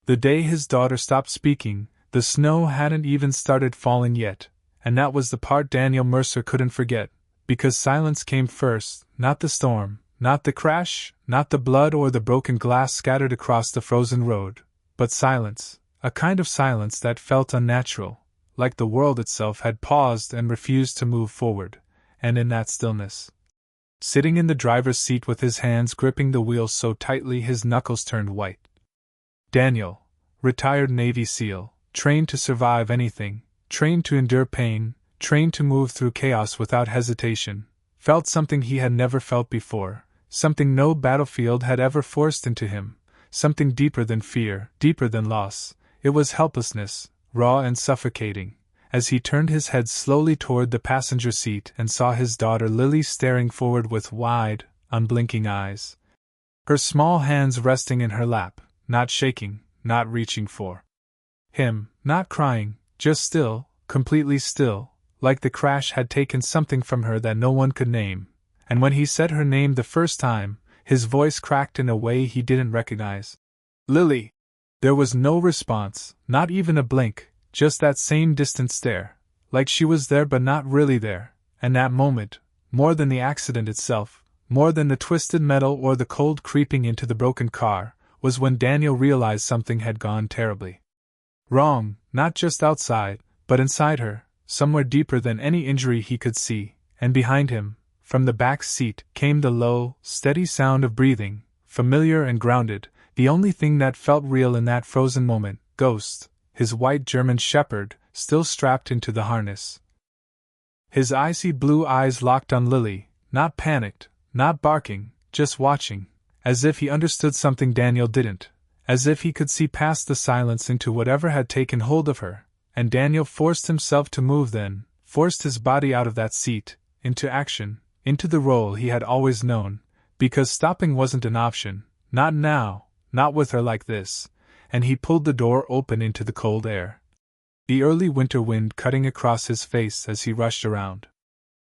The day his daughter stopped speaking, the snow hadn't even started falling yet, and that was the part Daniel Mercer couldn't forget, because silence came first, not the storm, not the crash, not the blood or the broken glass scattered across the frozen road, but silence, a kind of silence that felt unnatural, like the world itself had paused and refused to move forward, and in that stillness, sitting in the driver's seat with his hands gripping the wheel so tightly his knuckles turned white. Daniel, retired Navy SEAL, trained to survive anything, trained to endure pain, trained to move through chaos without hesitation, felt something he had never felt before, something no battlefield had ever forced into him, something deeper than fear, deeper than loss. It was helplessness, raw and suffocating, as he turned his head slowly toward the passenger seat and saw his daughter Lily staring forward with wide, unblinking eyes. Her small hands resting in her lap, not shaking, not reaching for him, not crying, just still, completely still, like the crash had taken something from her that no one could name, and when he said her name the first time, his voice cracked in a way he didn't recognize. Lily! There was no response, not even a blink, just that same distant stare, like she was there but not really there, and that moment, more than the accident itself, more than the twisted metal or the cold creeping into the broken car, was when Daniel realized something had gone terribly wrong, not just outside, but inside her, somewhere deeper than any injury he could see, and behind him, from the back seat, came the low, steady sound of breathing, familiar and grounded, the only thing that felt real in that frozen moment. Ghost, his white German shepherd, still strapped into the harness. His icy blue eyes locked on Lily, not panicked, not barking, just watching, as if he understood something Daniel didn't, as if he could see past the silence into whatever had taken hold of her, and Daniel forced himself to move then, forced his body out of that seat, into action, into the role he had always known, because stopping wasn't an option, not now, not with her like this, and he pulled the door open into the cold air. The early winter wind cutting across his face as he rushed around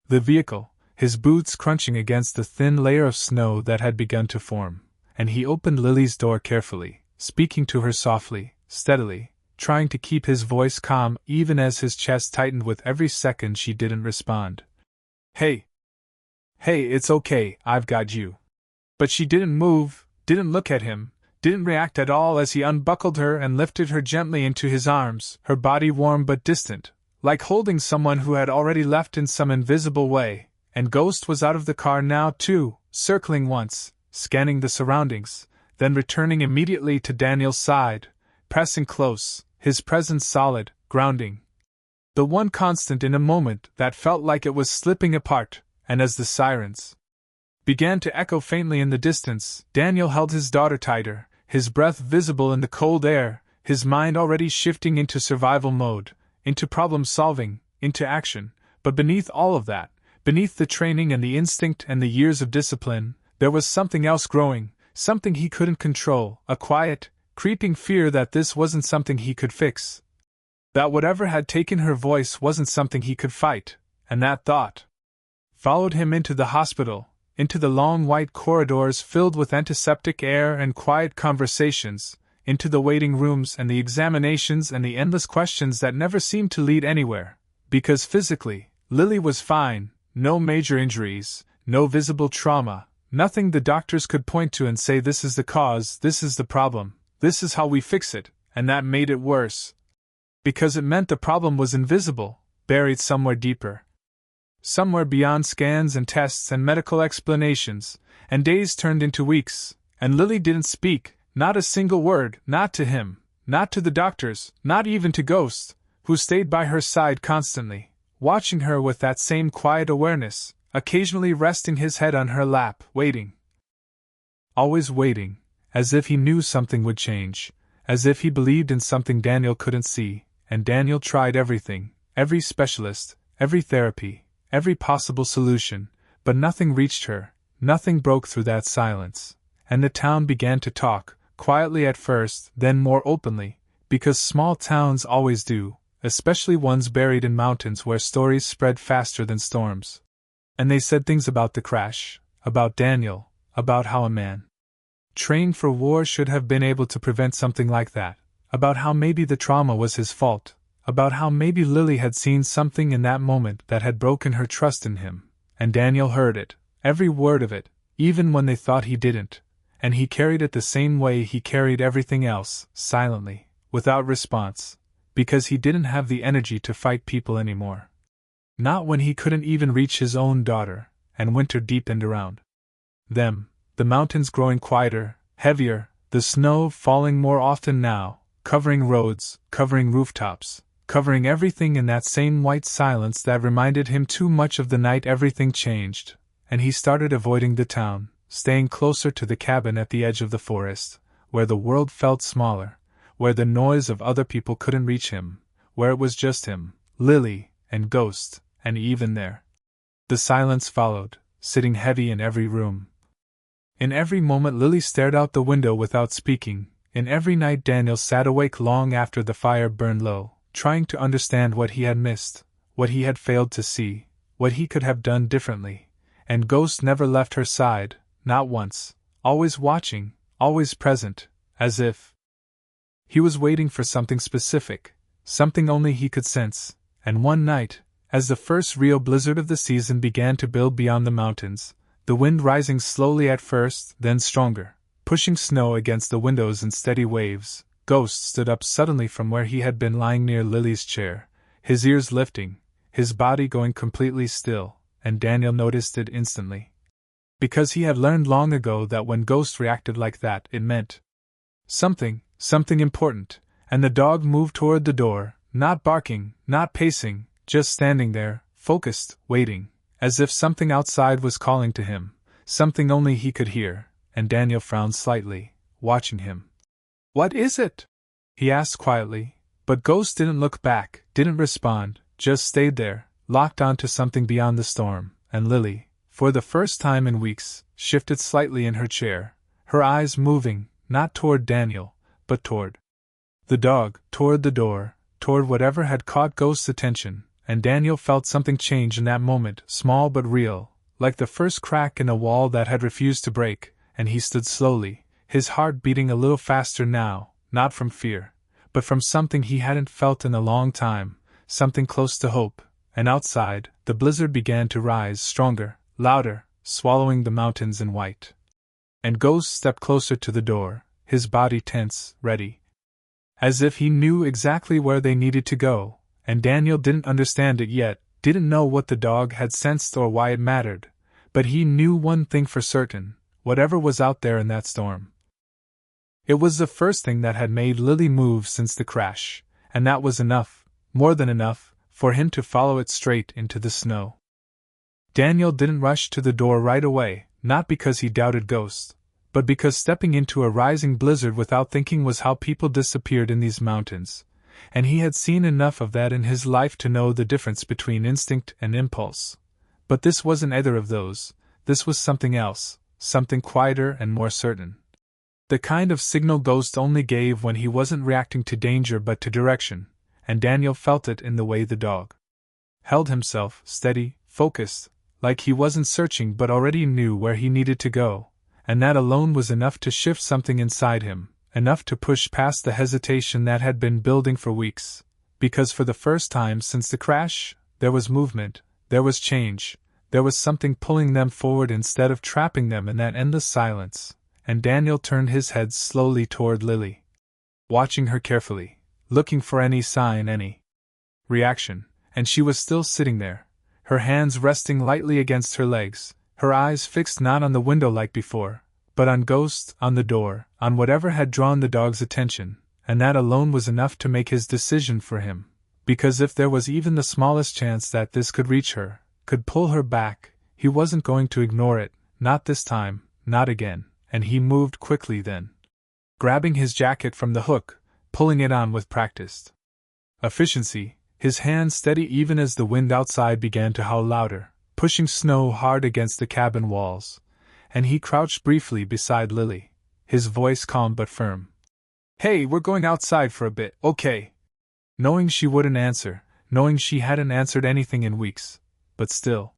the vehicle, his boots crunching against the thin layer of snow that had begun to form, and he opened Lily's door carefully, speaking to her softly, steadily, trying to keep his voice calm even as his chest tightened with every second she didn't respond. Hey, it's okay, I've got you. But she didn't move, didn't look at him, didn't react at all as he unbuckled her and lifted her gently into his arms, her body warm but distant, like holding someone who had already left in some invisible way, and Ghost was out of the car now too, circling once, scanning the surroundings, then returning immediately to Daniel's side, pressing close, his presence solid, grounding. The one constant in a moment that felt like it was slipping apart, and as the sirens began to echo faintly in the distance, Daniel held his daughter tighter, his breath visible in the cold air, his mind already shifting into survival mode, into problem solving, into action, but beneath all of that, beneath the training and the instinct and the years of discipline, there was something else growing, something he couldn't control, a quiet, creeping fear that this wasn't something he could fix. That whatever had taken her voice wasn't something he could fight, and that thought followed him into the hospital, into the long white corridors filled with antiseptic air and quiet conversations, into the waiting rooms and the examinations and the endless questions that never seemed to lead anywhere, because physically, Lily was fine, no major injuries, no visible trauma, nothing the doctors could point to and say this is the cause, this is the problem, this is how we fix it, and that made it worse. Because it meant the problem was invisible, buried somewhere deeper. Somewhere beyond scans and tests and medical explanations, and days turned into weeks, and Lily didn't speak, not a single word, not to him, not to the doctors, not even to Ghost, who stayed by her side constantly, watching her with that same quiet awareness, occasionally resting his head on her lap, waiting. Always waiting, as if he knew something would change, as if he believed in something Daniel couldn't see, and Daniel tried everything, every specialist, every therapy, every possible solution, but nothing reached her, nothing broke through that silence, and the town began to talk, quietly at first, then more openly, because small towns always do, especially ones buried in mountains where stories spread faster than storms. And they said things about the crash, about Daniel, about how a man trained for war should have been able to prevent something like that, about how maybe the trauma was his fault, about how maybe Lily had seen something in that moment that had broken her trust in him, and Daniel heard it, every word of it, even when they thought he didn't, and he carried it the same way he carried everything else, silently, without response, because he didn't have the energy to fight people anymore. Not when he couldn't even reach his own daughter, and winter deepened around them, the mountains growing quieter, heavier, the snow falling more often now, covering roads, covering rooftops, covering everything in that same white silence that reminded him too much of the night everything changed, and he started avoiding the town, staying closer to the cabin at the edge of the forest, where the world felt smaller, where the noise of other people couldn't reach him, where it was just him, Lily, and Ghost, and even there. The silence followed, sitting heavy in every room. In every moment Lily stared out the window without speaking. In every night Daniel sat awake long after the fire burned low, trying to understand what he had missed, what he had failed to see, what he could have done differently. And Ghost never left her side, not once, always watching, always present, as if he was waiting for something specific, something only he could sense. And one night, as the first real blizzard of the season began to build beyond the mountains, the wind rising slowly at first, then stronger, pushing snow against the windows in steady waves, Ghost stood up suddenly from where he had been lying near Lily's chair, his ears lifting, his body going completely still, and Daniel noticed it instantly. Because he had learned long ago that when Ghost reacted like that, it meant something important, and the dog moved toward the door, not barking, not pacing, just standing there, focused, waiting, as if something outside was calling to him, something only he could hear, and Daniel frowned slightly, watching him. "What is it?" he asked quietly, but Ghost didn't look back, didn't respond, just stayed there, locked onto something beyond the storm, and Lily, for the first time in weeks, shifted slightly in her chair, her eyes moving, not toward Daniel, but toward the dog, toward the door, toward whatever had caught Ghost's attention, and Daniel felt something change in that moment, small but real, like the first crack in a wall that had refused to break, and he stood slowly, his heart beating a little faster now, not from fear, but from something he hadn't felt in a long time, something close to hope, and outside, the blizzard began to rise stronger, louder, swallowing the mountains in white. And Ghost stepped closer to the door, his body tense, ready, as if he knew exactly where they needed to go, and Daniel didn't understand it yet, didn't know what the dog had sensed or why it mattered, but he knew one thing for certain, whatever was out there in that storm. It was the first thing that had made Lily move since the crash, and that was enough, more than enough, for him to follow it straight into the snow. Daniel didn't rush to the door right away, not because he doubted Ghost, but because stepping into a rising blizzard without thinking was how people disappeared in these mountains, and he had seen enough of that in his life to know the difference between instinct and impulse. But this wasn't either of those, this was something else, something quieter and more certain. The kind of signal Ghost only gave when he wasn't reacting to danger but to direction, and Daniel felt it in the way the dog held himself, steady, focused, like he wasn't searching but already knew where he needed to go, and that alone was enough to shift something inside him, enough to push past the hesitation that had been building for weeks, because for the first time since the crash, there was movement, there was change, there was something pulling them forward instead of trapping them in that endless silence, and Daniel turned his head slowly toward Lily, watching her carefully, looking for any sign, any reaction, and she was still sitting there, her hands resting lightly against her legs, her eyes fixed not on the window like before, but on Ghost, on the door, on whatever had drawn the dog's attention, and that alone was enough to make his decision for him, because if there was even the smallest chance that this could reach her, could pull her back, he wasn't going to ignore it, not this time, not again, and he moved quickly then, grabbing his jacket from the hook, pulling it on with practiced efficiency, his hands steady even as the wind outside began to howl louder, pushing snow hard against the cabin walls, and he crouched briefly beside Lily, his voice calm but firm. "Hey, we're going outside for a bit, okay?" Knowing she wouldn't answer, knowing she hadn't answered anything in weeks, but still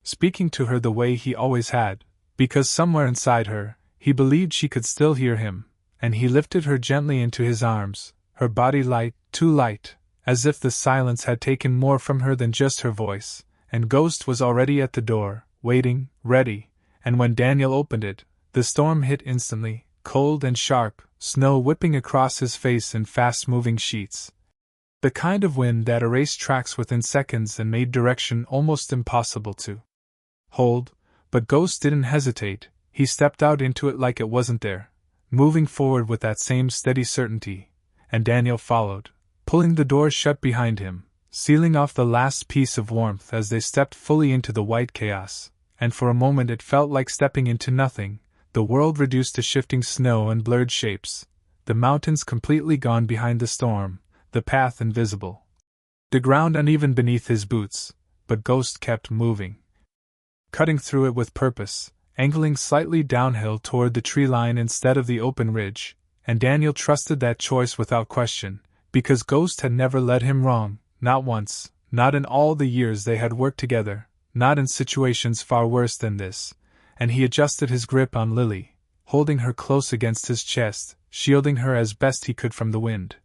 speaking to her the way he always had, because somewhere inside her, he believed she could still hear him, and he lifted her gently into his arms, her body light, too light, as if the silence had taken more from her than just her voice, and Ghost was already at the door, waiting, ready, and when Daniel opened it, the storm hit instantly, cold and sharp, snow whipping across his face in fast-moving sheets. The kind of wind that erased tracks within seconds and made direction almost impossible to hold, but Ghost didn't hesitate. He stepped out into it like it wasn't there, moving forward with that same steady certainty, and Daniel followed, pulling the door shut behind him, sealing off the last piece of warmth as they stepped fully into the white chaos, and for a moment it felt like stepping into nothing, the world reduced to shifting snow and blurred shapes, the mountains completely gone behind the storm, the path invisible, the ground uneven beneath his boots, but Ghost kept moving, cutting through it with purpose, angling slightly downhill toward the tree line instead of the open ridge, and Daniel trusted that choice without question, because Ghost had never led him wrong, not once, not in all the years they had worked together, not in situations far worse than this, and he adjusted his grip on Lily, holding her close against his chest, shielding her as best he could from the wind.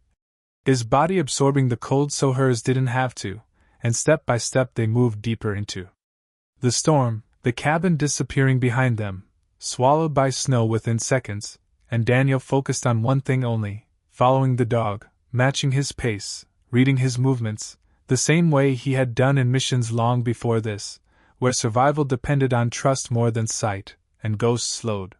His body absorbing the cold so hers didn't have to, and step by step they moved deeper into the storm, the cabin disappearing behind them, swallowed by snow within seconds, and Daniel focused on one thing only, following the dog, matching his pace, reading his movements, the same way he had done in missions long before this, where survival depended on trust more than sight, and Ghost slowed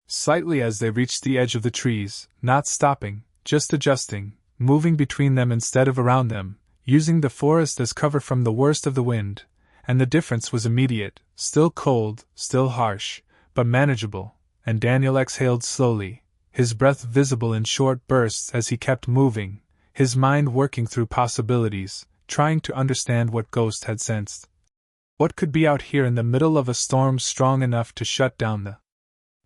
slightly as they reached the edge of the trees, not stopping, just adjusting, moving between them instead of around them, using the forest as cover from the worst of the wind, and the difference was immediate, still cold, still harsh, but manageable, and Daniel exhaled slowly, his breath visible in short bursts as he kept moving, his mind working through possibilities, trying to understand what Ghost had sensed. What could be out here in the middle of a storm strong enough to shut down the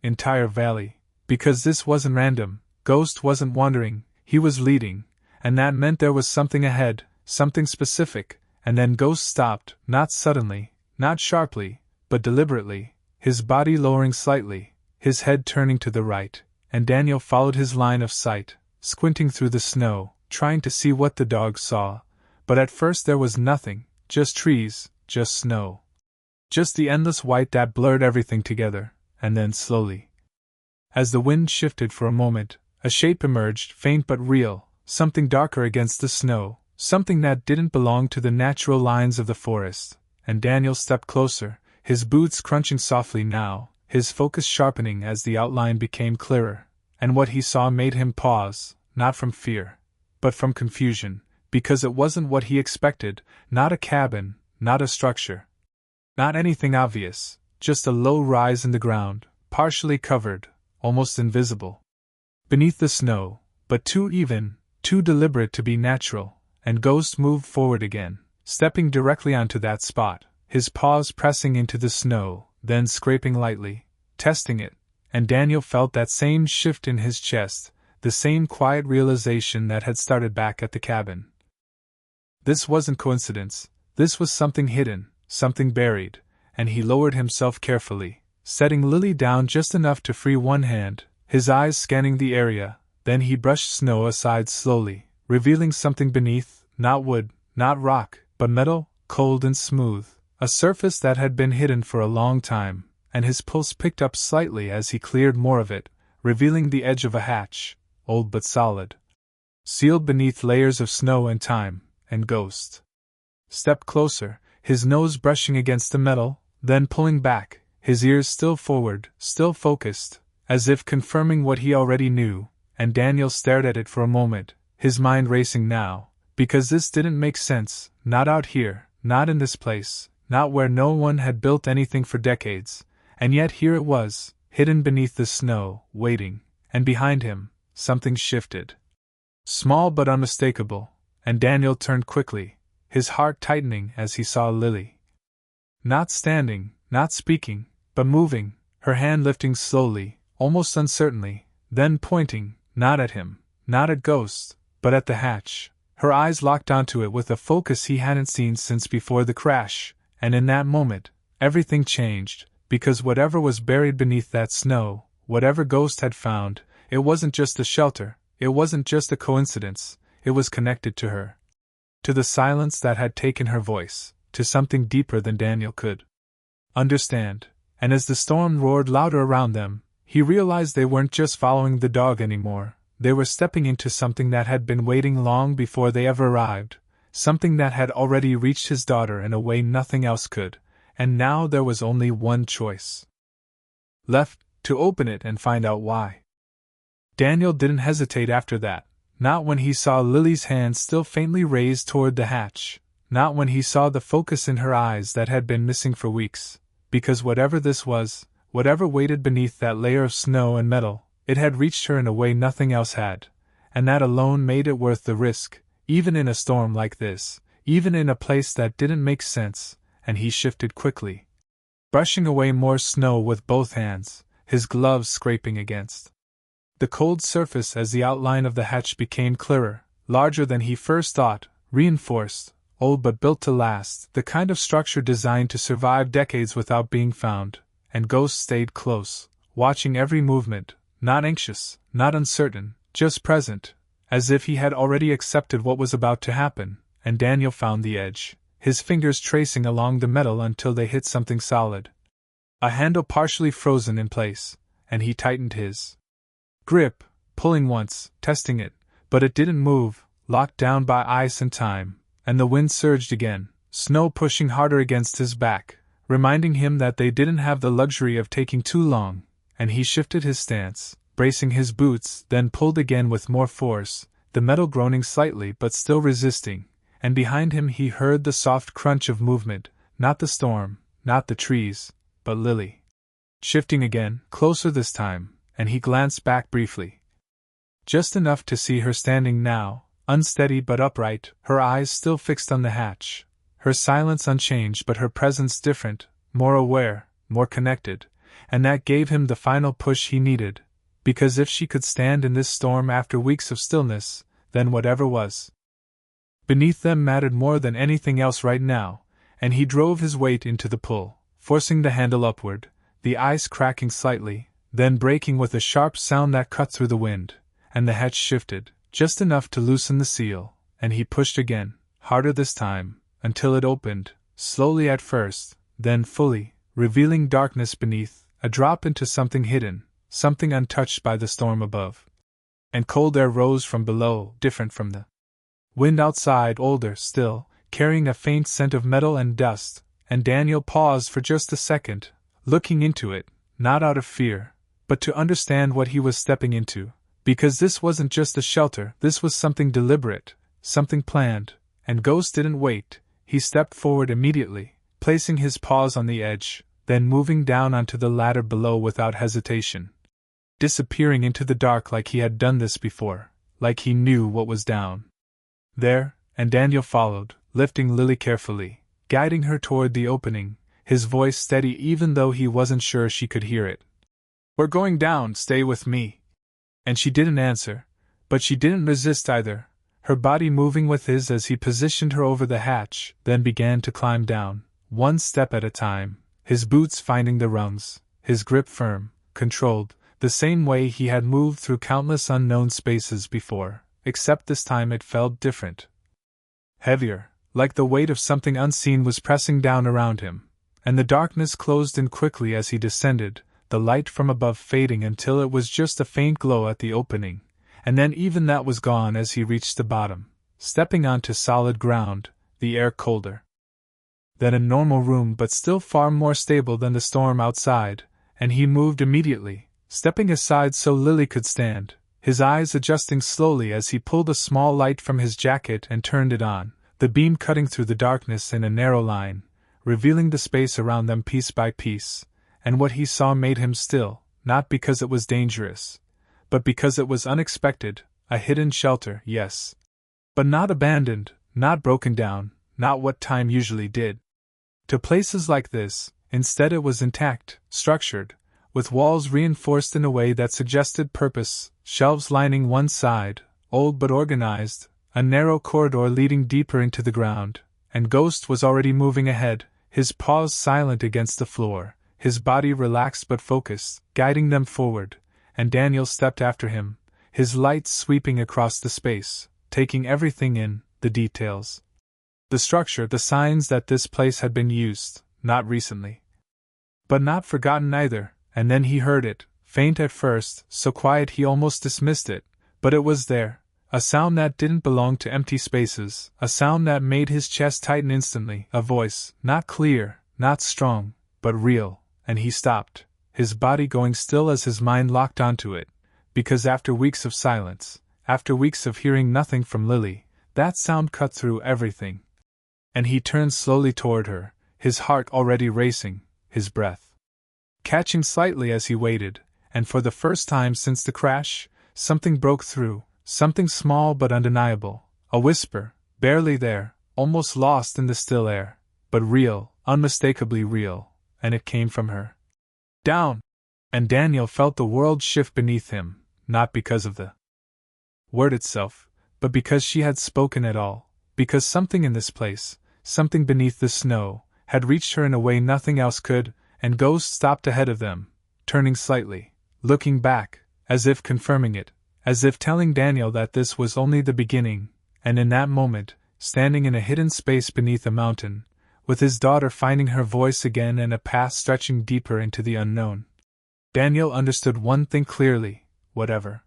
entire valley? Because this wasn't random, Ghost wasn't wandering, he was leading, and that meant there was something ahead, something specific, and then Ghost stopped, not suddenly, not sharply, but deliberately, his body lowering slightly, his head turning to the right, and Daniel followed his line of sight, squinting through the snow, trying to see what the dog saw, but at first there was nothing, just trees, just snow. Just the endless white that blurred everything together, and then slowly, as the wind shifted for a moment, a shape emerged, faint but real, something darker against the snow, something that didn't belong to the natural lines of the forest, and Daniel stepped closer, his boots crunching softly now, his focus sharpening as the outline became clearer, and what he saw made him pause, not from fear, but from confusion, because it wasn't what he expected, not a cabin, not a structure, not anything obvious, just a low rise in the ground, partially covered, almost invisible beneath the snow, but too even, too deliberate to be natural, and Ghost moved forward again, stepping directly onto that spot, his paws pressing into the snow, then scraping lightly, testing it, and Daniel felt that same shift in his chest, the same quiet realization that had started back at the cabin. This wasn't coincidence, this was something hidden, something buried, and he lowered himself carefully, setting Lily down just enough to free one hand, his eyes scanning the area, then he brushed snow aside slowly, revealing something beneath, not wood, not rock, but metal, cold and smooth, a surface that had been hidden for a long time, and his pulse picked up slightly as he cleared more of it, revealing the edge of a hatch, old but solid, sealed beneath layers of snow and time, and Ghost stepped closer, his nose brushing against the metal, then pulling back, his ears still forward, still focused, as if confirming what he already knew, and Daniel stared at it for a moment, his mind racing now, because this didn't make sense, not out here, not in this place, not where no one had built anything for decades, and yet here it was, hidden beneath the snow, waiting, and behind him, something shifted. Small but unmistakable, and Daniel turned quickly, his heart tightening as he saw Lily. Not standing, not speaking, but moving, her hand lifting slowly, almost uncertainly, then pointing, not at him, not at Ghost, but at the hatch, her eyes locked onto it with a focus he hadn't seen since before the crash, and in that moment, everything changed, because whatever was buried beneath that snow, whatever Ghost had found, It wasn't just a shelter, it wasn't just a coincidence, it was connected to her. To the silence that had taken her voice, to something deeper than Daniel could understand, and as the storm roared louder around them, he realized they weren't just following the dog anymore, they were stepping into something that had been waiting long before they ever arrived, something that had already reached his daughter in a way nothing else could, and now there was only one choice left: to open it and find out why. Daniel didn't hesitate after that, not when he saw Lily's hand still faintly raised toward the hatch, not when he saw the focus in her eyes that had been missing for weeks, because whatever this was, whatever waited beneath that layer of snow and metal, it had reached her in a way nothing else had, and that alone made it worth the risk, even in a storm like this, even in a place that didn't make sense, and he shifted quickly, brushing away more snow with both hands, his gloves scraping against the cold surface as the outline of the hatch became clearer, larger than he first thought, reinforced, old but built to last, the kind of structure designed to survive decades without being found, and Ghost stayed close, watching every movement, not anxious, not uncertain, just present, as if he had already accepted what was about to happen, and Daniel found the edge, his fingers tracing along the metal until they hit something solid. A handle partially frozen in place, and he tightened his grip, pulling once, testing it, but it didn't move, locked down by ice and time, and the wind surged again, snow pushing harder against his back, reminding him that they didn't have the luxury of taking too long, and he shifted his stance, bracing his boots, then pulled again with more force, the metal groaning slightly but still resisting, and behind him he heard the soft crunch of movement, not the storm, not the trees, but Lily. Shifting again, closer this time, and he glanced back briefly. Just enough to see her standing now, unsteady but upright, her eyes still fixed on the hatch, her silence unchanged but her presence different, more aware, more connected, and that gave him the final push he needed, because if she could stand in this storm after weeks of stillness, then whatever was beneath them mattered more than anything else right now, and he drove his weight into the pull, forcing the handle upward, the ice cracking slightly, then breaking with a sharp sound that cut through the wind, and the hatch shifted, just enough to loosen the seal, and he pushed again, harder this time, until it opened, slowly at first, then fully, revealing darkness beneath, a drop into something hidden, something untouched by the storm above. And cold air rose from below, different from the wind outside, older still, carrying a faint scent of metal and dust, and Daniel paused for just a second, looking into it, not out of fear, but to understand what he was stepping into, because this wasn't just a shelter, this was something deliberate, something planned, and Ghost didn't wait, he stepped forward immediately, placing his paws on the edge, then moving down onto the ladder below without hesitation. Disappearing into the dark like he had done this before, like he knew what was down there, and Daniel followed, lifting Lily carefully, guiding her toward the opening, his voice steady even though he wasn't sure she could hear it. "We're going down, stay with me." And she didn't answer, but she didn't resist either, her body moving with his as he positioned her over the hatch, then began to climb down, one step at a time, his boots finding the rungs, his grip firm, controlled, the same way he had moved through countless unknown spaces before, except this time it felt different. Heavier, like the weight of something unseen was pressing down around him, and the darkness closed in quickly as he descended, the light from above fading until it was just a faint glow at the opening, and then even that was gone as he reached the bottom, stepping onto solid ground, the air colder than a normal room but still far more stable than the storm outside, and he moved immediately, stepping aside so Lily could stand, his eyes adjusting slowly as he pulled a small light from his jacket and turned it on, the beam cutting through the darkness in a narrow line, revealing the space around them piece by piece, and what he saw made him still, not because it was dangerous, but because it was unexpected, a hidden shelter, yes. But not abandoned, not broken down, not what time usually did. To places like this, instead it was intact, structured, with walls reinforced in a way that suggested purpose, shelves lining one side, old but organized, a narrow corridor leading deeper into the ground, and Ghost was already moving ahead, his paws silent against the floor, his body relaxed but focused, guiding them forward, and Daniel stepped after him, his light sweeping across the space, taking everything in, the details. The structure, the signs that this place had been used, not recently. But not forgotten either, and then he heard it, faint at first, so quiet he almost dismissed it, but it was there, a sound that didn't belong to empty spaces, a sound that made his chest tighten instantly, a voice, not clear, not strong, but real, and he stopped, his body going still as his mind locked onto it, because after weeks of silence, after weeks of hearing nothing from Lily, that sound cut through everything. And he turned slowly toward her, his heart already racing, his breath catching slightly as he waited, and for the first time since the crash, something broke through, something small but undeniable, a whisper, barely there, almost lost in the still air, but real, unmistakably real, and it came from her. Down! And Daniel felt the world shift beneath him, not because of the word itself, but because she had spoken at all, because something in this place, something beneath the snow, had reached her in a way nothing else could, and Ghost stopped ahead of them, turning slightly, looking back, as if confirming it, as if telling Daniel that this was only the beginning, and in that moment, standing in a hidden space beneath a mountain, with his daughter finding her voice again and a path stretching deeper into the unknown. Daniel understood one thing clearly: whatever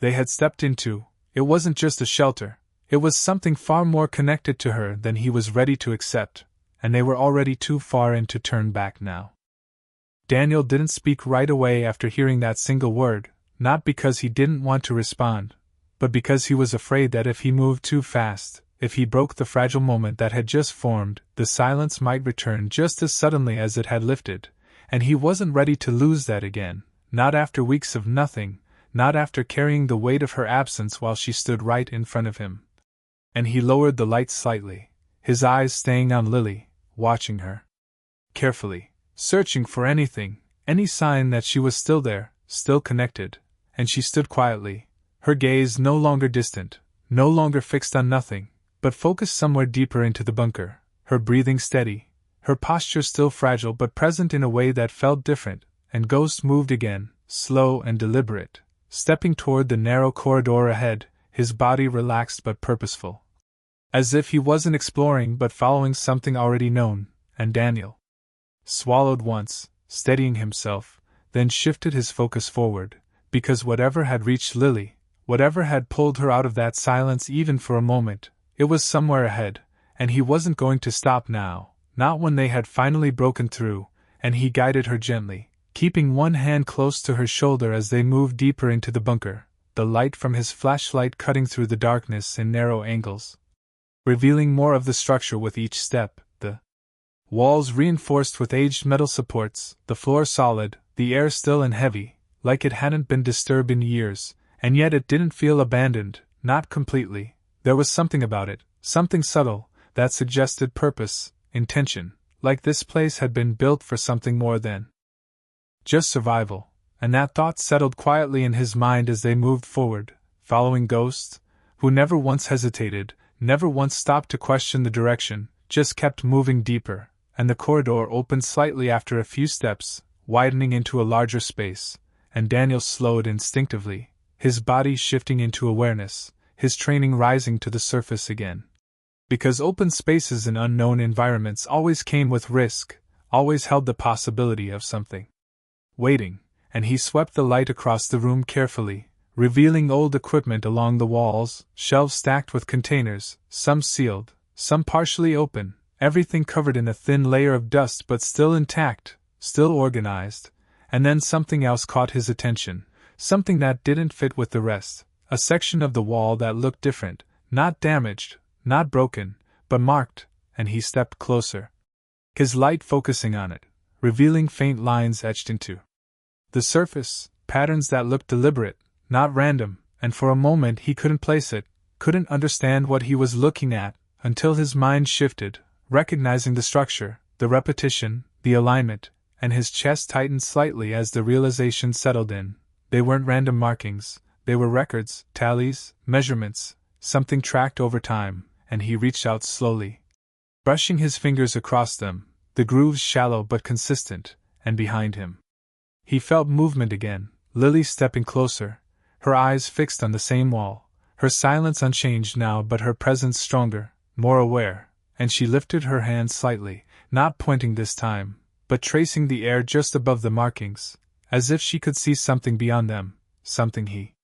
they had stepped into, it wasn't just a shelter, it was something far more connected to her than he was ready to accept, and they were already too far in to turn back now. Daniel didn't speak right away after hearing that single word, not because he didn't want to respond, but because he was afraid that if he moved too fast, if he broke the fragile moment that had just formed, the silence might return just as suddenly as it had lifted, and he wasn't ready to lose that again, not after weeks of nothing, not after carrying the weight of her absence while she stood right in front of him. And he lowered the light slightly, his eyes staying on Lily, watching her carefully, searching for anything, any sign that she was still there, still connected, and she stood quietly, her gaze no longer distant, no longer fixed on nothing, but focused somewhere deeper into the bunker, her breathing steady, her posture still fragile but present in a way that felt different, and Ghost moved again, slow and deliberate, stepping toward the narrow corridor ahead, his body relaxed but purposeful. As if he wasn't exploring but following something already known, and Daniel swallowed once, steadying himself, then shifted his focus forward, because whatever had reached Lily, whatever had pulled her out of that silence even for a moment, it was somewhere ahead, and he wasn't going to stop now, not when they had finally broken through, and he guided her gently, keeping one hand close to her shoulder as they moved deeper into the bunker, the light from his flashlight cutting through the darkness in narrow angles, revealing more of the structure with each step, the walls reinforced with aged metal supports, the floor solid, the air still and heavy, like it hadn't been disturbed in years, and yet it didn't feel abandoned, not completely. There was something about it, something subtle, that suggested purpose, intention, like this place had been built for something more than just survival, and that thought settled quietly in his mind as they moved forward, following Ghost, who never once hesitated, never once stopped to question the direction, just kept moving deeper, and the corridor opened slightly after a few steps, widening into a larger space, and Daniel slowed instinctively, his body shifting into awareness, his training rising to the surface again. Because open spaces in unknown environments always came with risk, always held the possibility of something waiting, and he swept the light across the room carefully, revealing old equipment along the walls, shelves stacked with containers, some sealed, some partially open, everything covered in a thin layer of dust but still intact, still organized, and then something else caught his attention, something that didn't fit with the rest, a section of the wall that looked different, not damaged, not broken, but marked, and he stepped closer, his light focusing on it, revealing faint lines etched into the surface, patterns that looked deliberate, not random, and for a moment he couldn't place it, couldn't understand what he was looking at, until his mind shifted, recognizing the structure, the repetition, the alignment, and his chest tightened slightly as the realization settled in. They weren't random markings, they were records, tallies, measurements, something tracked over time, and he reached out slowly, brushing his fingers across them, the grooves shallow but consistent, and behind him he felt movement again, Lily stepping closer, her eyes fixed on the same wall, her silence unchanged now but her presence stronger, more aware, and she lifted her hand slightly, not pointing this time, but tracing the air just above the markings, as if she could see something beyond them, something he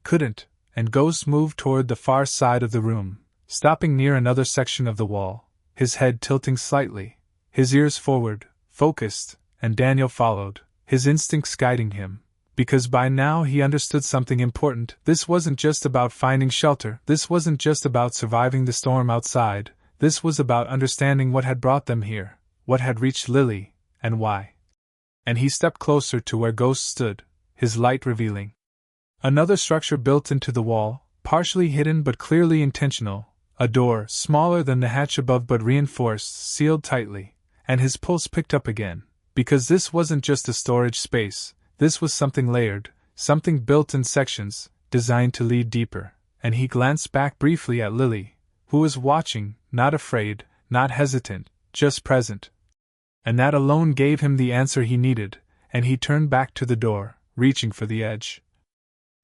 couldn't, and Ghost moved toward the far side of the room, stopping near another section of the wall, his head tilting slightly, his ears forward, focused, and Daniel followed, his instincts guiding him, because by now he understood something important. This wasn't just about finding shelter, this wasn't just about surviving the storm outside, this was about understanding what had brought them here, what had reached Lily, and why. And he stepped closer to where Ghost stood, his light revealing another structure built into the wall, partially hidden but clearly intentional, a door, smaller than the hatch above but reinforced, sealed tightly, and his pulse picked up again, because this wasn't just a storage space, this was something layered, something built in sections, designed to lead deeper, and he glanced back briefly at Lily, who was watching, not afraid, not hesitant, just present. And that alone gave him the answer he needed, and he turned back to the door, reaching for the edge.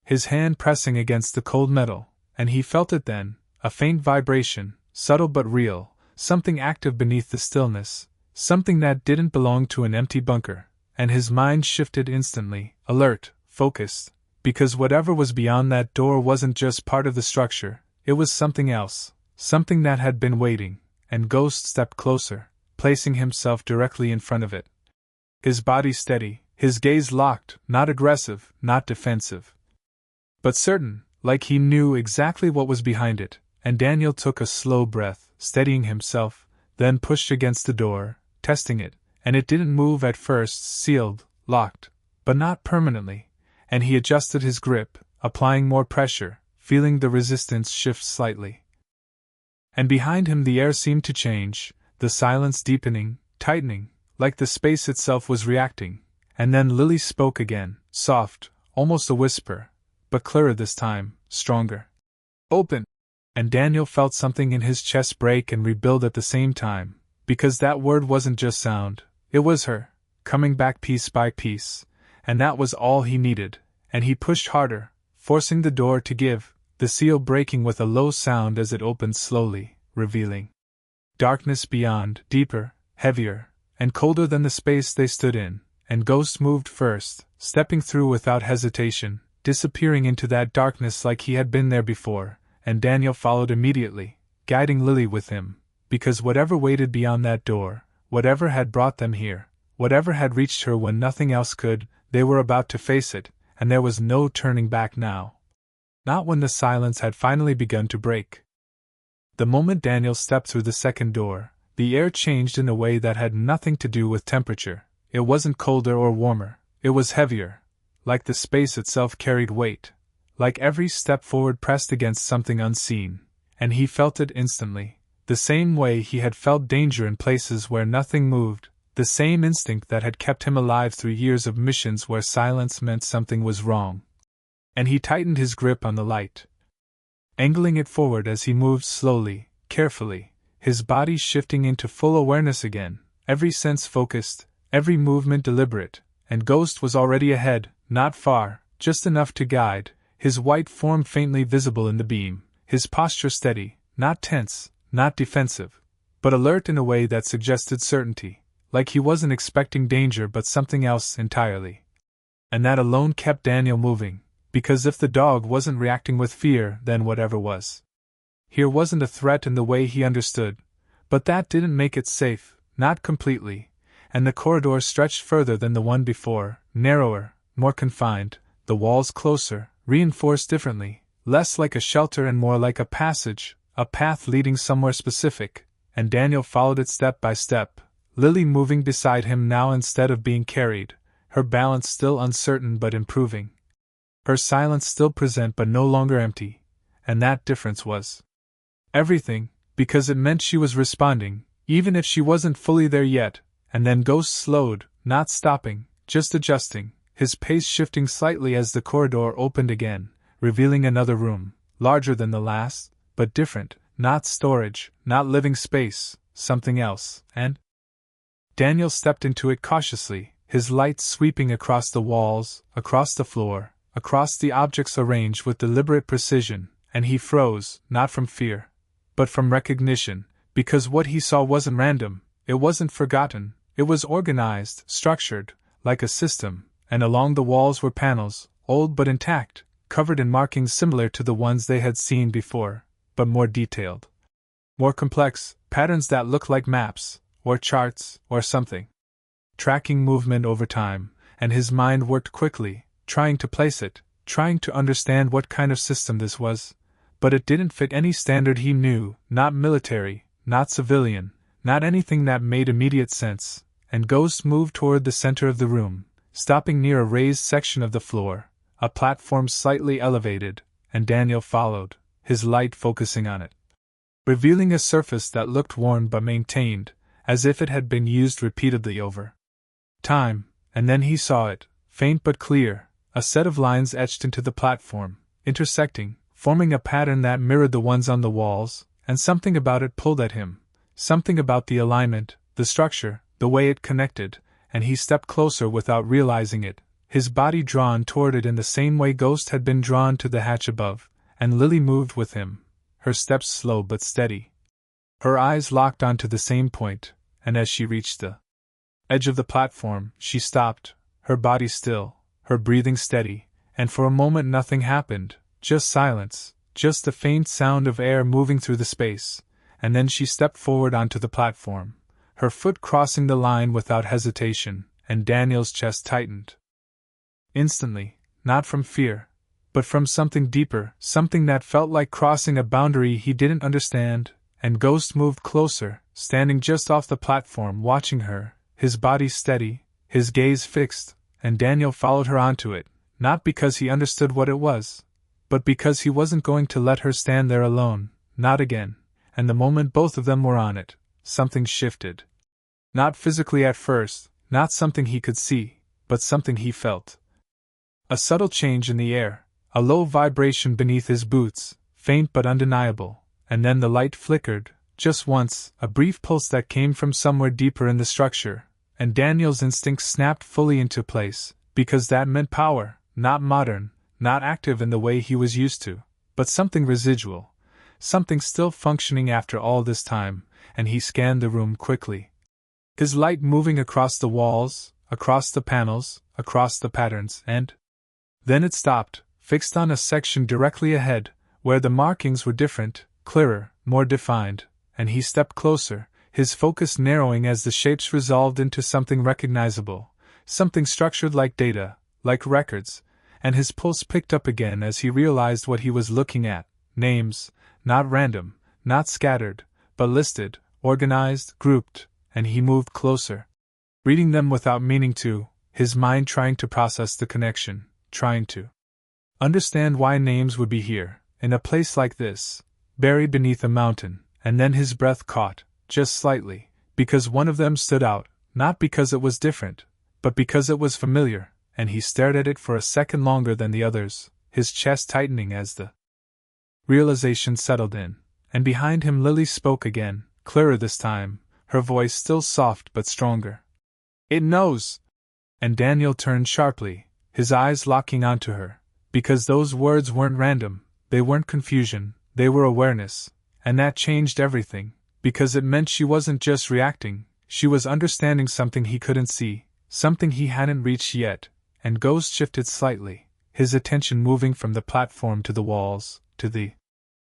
His hand pressing against the cold metal, and he felt it then, a faint vibration, subtle but real, something active beneath the stillness, something that didn't belong to an empty bunker, and his mind shifted instantly, alert, focused, because whatever was beyond that door wasn't just part of the structure, it was something else, something that had been waiting, and Ghost stepped closer, placing himself directly in front of it. His body steady, his gaze locked, not aggressive, not defensive, but certain, like he knew exactly what was behind it, and Daniel took a slow breath, steadying himself, then pushed against the door, testing it, and it didn't move at first, sealed, locked, but not permanently, and he adjusted his grip, applying more pressure, feeling the resistance shift slightly. And behind him the air seemed to change, the silence deepening, tightening, like the space itself was reacting, and then Lily spoke again, soft, almost a whisper, but clearer this time, stronger. Open! And Daniel felt something in his chest break and rebuild at the same time, because that word wasn't just sound, it was her, coming back piece by piece, and that was all he needed, and he pushed harder, forcing the door to give, the seal breaking with a low sound as it opened slowly, revealing darkness beyond, deeper, heavier, and colder than the space they stood in, and Ghost moved first, stepping through without hesitation, disappearing into that darkness like he had been there before, and Daniel followed immediately, guiding Lily with him, because whatever waited beyond that door, whatever had brought them here, whatever had reached her when nothing else could, they were about to face it, and there was no turning back now. Not when the silence had finally begun to break. The moment Daniel stepped through the second door, the air changed in a way that had nothing to do with temperature. It wasn't colder or warmer, it was heavier, like the space itself carried weight, like every step forward pressed against something unseen, and he felt it instantly, the same way he had felt danger in places where nothing moved, the same instinct that had kept him alive through years of missions where silence meant something was wrong. And he tightened his grip on the light, angling it forward as he moved slowly, carefully, his body shifting into full awareness again, every sense focused, every movement deliberate, and Ghost was already ahead, not far, just enough to guide, his white form faintly visible in the beam, his posture steady, not tense, not defensive, but alert in a way that suggested certainty, like he wasn't expecting danger but something else entirely. And that alone kept Daniel moving, because if the dog wasn't reacting with fear, then whatever was. Here wasn't a threat in the way he understood, but that didn't make it safe, not completely, and the corridor stretched further than the one before, narrower, more confined, the walls closer, reinforced differently, less like a shelter and more like a passage, a path leading somewhere specific, and Daniel followed it step by step, Lily moving beside him now instead of being carried, her balance still uncertain but improving. Her silence still present but no longer empty, and that difference was everything, because it meant she was responding, even if she wasn't fully there yet, and then Ghost slowed, not stopping, just adjusting, his pace shifting slightly as the corridor opened again, revealing another room, larger than the last, but different, not storage, not living space, something else, and Daniel stepped into it cautiously, his light sweeping across the walls, across the floor, across the objects arranged with deliberate precision, and he froze, not from fear, but from recognition, because what he saw wasn't random, it wasn't forgotten, it was organized, structured, like a system, and along the walls were panels, old but intact, covered in markings similar to the ones they had seen before, but more detailed. More complex, patterns that looked like maps, or charts, or something. Tracking movement over time, and his mind worked quickly, trying to place it, trying to understand what kind of system this was, but it didn't fit any standard he knew, not military, not civilian, not anything that made immediate sense, and Ghost moved toward the center of the room, stopping near a raised section of the floor, a platform slightly elevated, and Daniel followed, his light focusing on it, revealing a surface that looked worn but maintained, as if it had been used repeatedly over time, and then he saw it, faint but clear, a set of lines etched into the platform, intersecting, forming a pattern that mirrored the ones on the walls, and something about it pulled at him, something about the alignment, the structure, the way it connected, and he stepped closer without realizing it, his body drawn toward it in the same way Ghost had been drawn to the hatch above, and Lily moved with him, her steps slow but steady. Her eyes locked onto the same point, and as she reached the edge of the platform, she stopped, her body still, her breathing steady, and for a moment nothing happened, just silence, just the faint sound of air moving through the space, and then she stepped forward onto the platform, her foot crossing the line without hesitation, and Daniel's chest tightened. Instantly, not from fear, but from something deeper, something that felt like crossing a boundary he didn't understand, and Ghost moved closer, standing just off the platform watching her, his body steady, his gaze fixed, and Daniel followed her onto it, not because he understood what it was, but because he wasn't going to let her stand there alone, not again, and the moment both of them were on it, something shifted. Not physically at first, not something he could see, but something he felt. A subtle change in the air, a low vibration beneath his boots, faint but undeniable, and then the light flickered, just once, a brief pulse that came from somewhere deeper in the structure, and Daniel's instincts snapped fully into place, because that meant power, not modern, not active in the way he was used to, but something residual, something still functioning after all this time, and he scanned the room quickly. His light moving across the walls, across the panels, across the patterns, and then it stopped, fixed on a section directly ahead, where the markings were different, clearer, more defined, and he stepped closer, his focus narrowing as the shapes resolved into something recognizable, something structured like data, like records, and his pulse picked up again as he realized what he was looking at, names, not random, not scattered, but listed, organized, grouped, and he moved closer, reading them without meaning to, his mind trying to process the connection, trying to understand why names would be here, in a place like this, buried beneath a mountain, and then his breath caught, just slightly, because one of them stood out, not because it was different, but because it was familiar, and he stared at it for a second longer than the others, his chest tightening as the realization settled in, and behind him Lily spoke again, clearer this time, her voice still soft but stronger. "It knows!" And Daniel turned sharply, his eyes locking onto her, because those words weren't random, they weren't confusion, they were awareness, and that changed everything, because it meant she wasn't just reacting, she was understanding something he couldn't see, something he hadn't reached yet, and Ghost shifted slightly, his attention moving from the platform to the walls, to the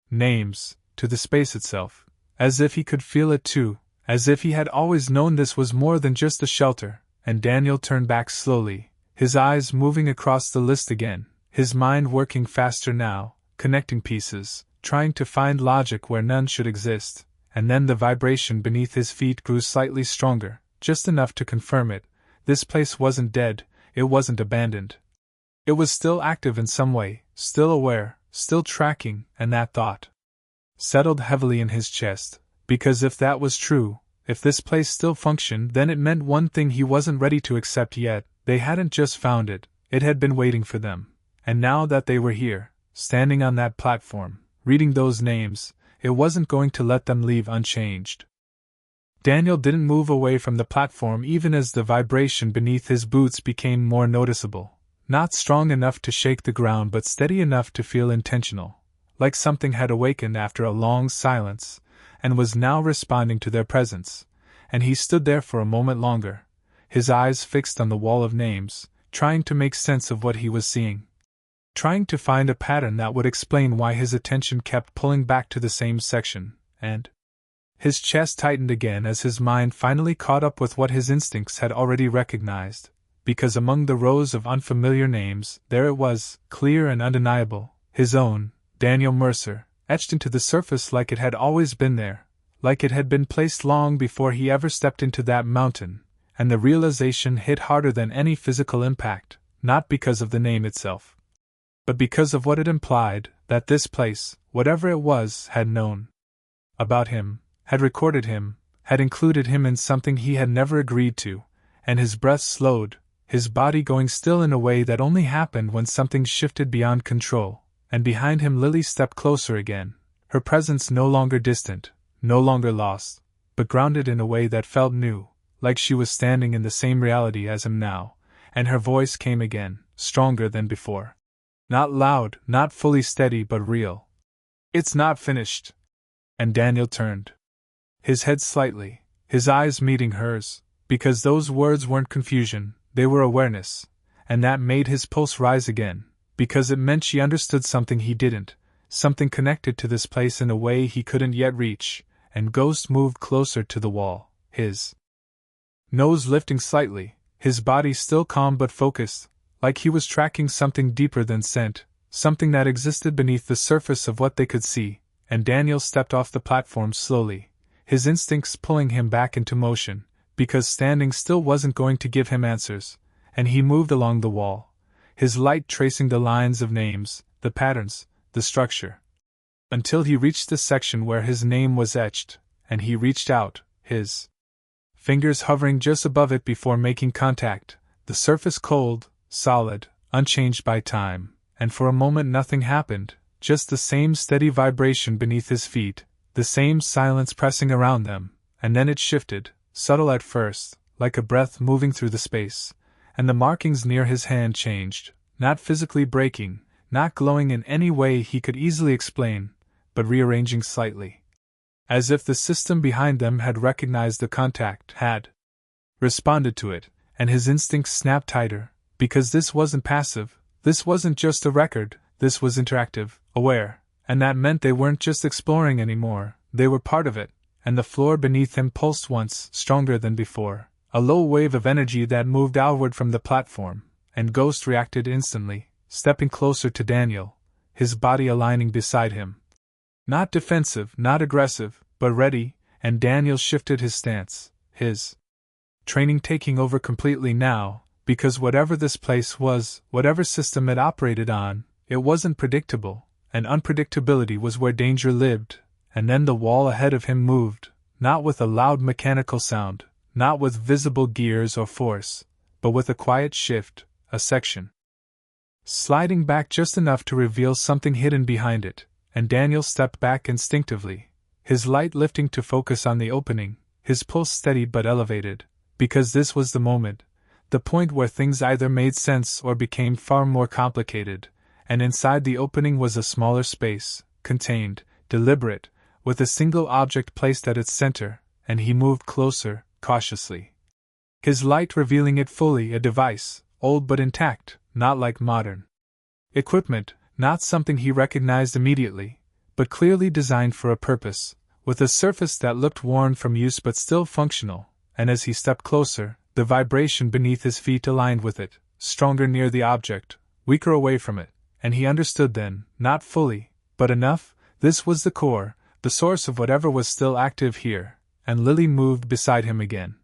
names, to the space itself, as if he could feel it too, as if he had always known this was more than just a shelter, and Daniel turned back slowly, his eyes moving across the list again, his mind working faster now, connecting pieces, trying to find logic where none should exist, and then the vibration beneath his feet grew slightly stronger, just enough to confirm it. This place wasn't dead, it wasn't abandoned. It was still active in some way, still aware, still tracking, and that thought settled heavily in his chest, because if that was true, if this place still functioned, then it meant one thing he wasn't ready to accept yet: they hadn't just found it, it had been waiting for them. And now that they were here, standing on that platform, reading those names, it wasn't going to let them leave unchanged. Daniel didn't move away from the platform even as the vibration beneath his boots became more noticeable. Not strong enough to shake the ground but steady enough to feel intentional, like something had awakened after a long silence, and was now responding to their presence. And he stood there for a moment longer, his eyes fixed on the wall of names, trying to make sense of what he was seeing. Trying to find a pattern that would explain why his attention kept pulling back to the same section, and his chest tightened again as his mind finally caught up with what his instincts had already recognized, because among the rows of unfamiliar names, there it was, clear and undeniable, his own, Daniel Mercer, etched into the surface like it had always been there, like it had been placed long before he ever stepped into that mountain, and the realization hit harder than any physical impact, not because of the name itself, but because of what it implied, that this place, whatever it was, had known about him, had recorded him, had included him in something he had never agreed to, and his breath slowed, his body going still in a way that only happened when something shifted beyond control, and behind him Lily stepped closer again, her presence no longer distant, no longer lost, but grounded in a way that felt new, like she was standing in the same reality as him now, and her voice came again, stronger than before. Not loud, not fully steady, but real. "It's not finished." And Daniel turned his head slightly, his eyes meeting hers, because those words weren't confusion, they were awareness, and that made his pulse rise again, because it meant she understood something he didn't, something connected to this place in a way he couldn't yet reach, and Ghost moved closer to the wall, his nose lifting slightly, his body still calm but focused, like he was tracking something deeper than scent, something that existed beneath the surface of what they could see, and Daniel stepped off the platform slowly, his instincts pulling him back into motion, because standing still wasn't going to give him answers, and he moved along the wall, his light tracing the lines of names, the patterns, the structure, until he reached the section where his name was etched, and he reached out, his fingers hovering just above it before making contact, the surface cold, solid, unchanged by time, and for a moment nothing happened, just the same steady vibration beneath his feet, the same silence pressing around them, and then it shifted, subtle at first, like a breath moving through the space, and the markings near his hand changed, not physically breaking, not glowing in any way he could easily explain, but rearranging slightly. As if the system behind them had recognized the contact, had responded to it, and his instincts snapped tighter, because this wasn't passive, this wasn't just a record, this was interactive, aware, and that meant they weren't just exploring anymore, they were part of it, and the floor beneath him pulsed once, stronger than before, a low wave of energy that moved outward from the platform, and Ghost reacted instantly, stepping closer to Daniel, his body aligning beside him. Not defensive, not aggressive, but ready, and Daniel shifted his stance, his training taking over completely now, because whatever this place was, whatever system it operated on, it wasn't predictable, and unpredictability was where danger lived, and then the wall ahead of him moved, not with a loud mechanical sound, not with visible gears or force, but with a quiet shift, a section sliding back just enough to reveal something hidden behind it, and Daniel stepped back instinctively, his light lifting to focus on the opening, his pulse steady but elevated, because this was the moment, the point where things either made sense or became far more complicated, and inside the opening was a smaller space, contained, deliberate, with a single object placed at its center, and he moved closer, cautiously, his light revealing it fully, a device, old but intact, not like modern equipment, not something he recognized immediately, but clearly designed for a purpose, with a surface that looked worn from use but still functional, and as he stepped closer, the vibration beneath his feet aligned with it, stronger near the object, weaker away from it, and he understood then, not fully, but enough, this was the core, the source of whatever was still active here, and Lily moved beside him again.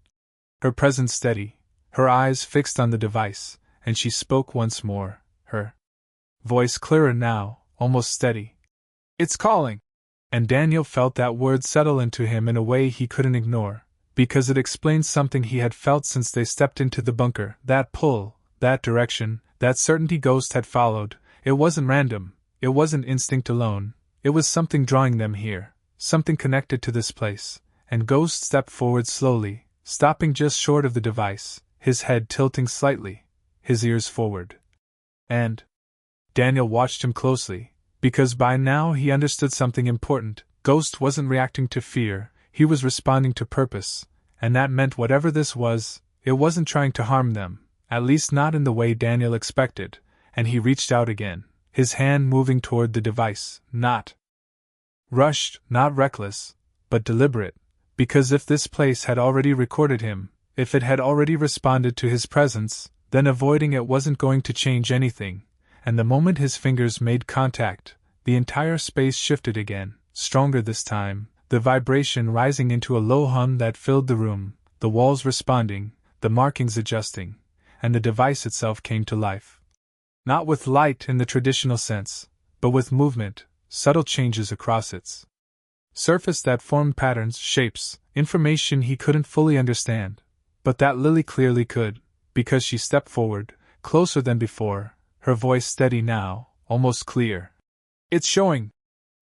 Her presence steady, her eyes fixed on the device, and she spoke once more, her voice clearer now, almost steady. "It's calling!" And Daniel felt that word settle into him in a way he couldn't ignore, because it explained something he had felt since they stepped into the bunker, that pull, that direction, that certainty Ghost had followed. It wasn't random, it wasn't instinct alone, it was something drawing them here, something connected to this place, and Ghost stepped forward slowly, stopping just short of the device, his head tilting slightly, his ears forward. And Daniel watched him closely, because by now he understood something important. Ghost wasn't reacting to fear, he was responding to purpose, and that meant whatever this was, it wasn't trying to harm them, at least not in the way Daniel expected, and he reached out again, his hand moving toward the device, not rushed, not reckless, but deliberate, because if this place had already recorded him, if it had already responded to his presence, then avoiding it wasn't going to change anything, and the moment his fingers made contact, the entire space shifted again, stronger this time, the vibration rising into a low hum that filled the room, the walls responding, the markings adjusting, and the device itself came to life. Not with light in the traditional sense, but with movement, subtle changes across its surface that formed patterns, shapes, information he couldn't fully understand, but that Lily clearly could, because she stepped forward, closer than before, her voice steady now, almost clear. "It's showing!"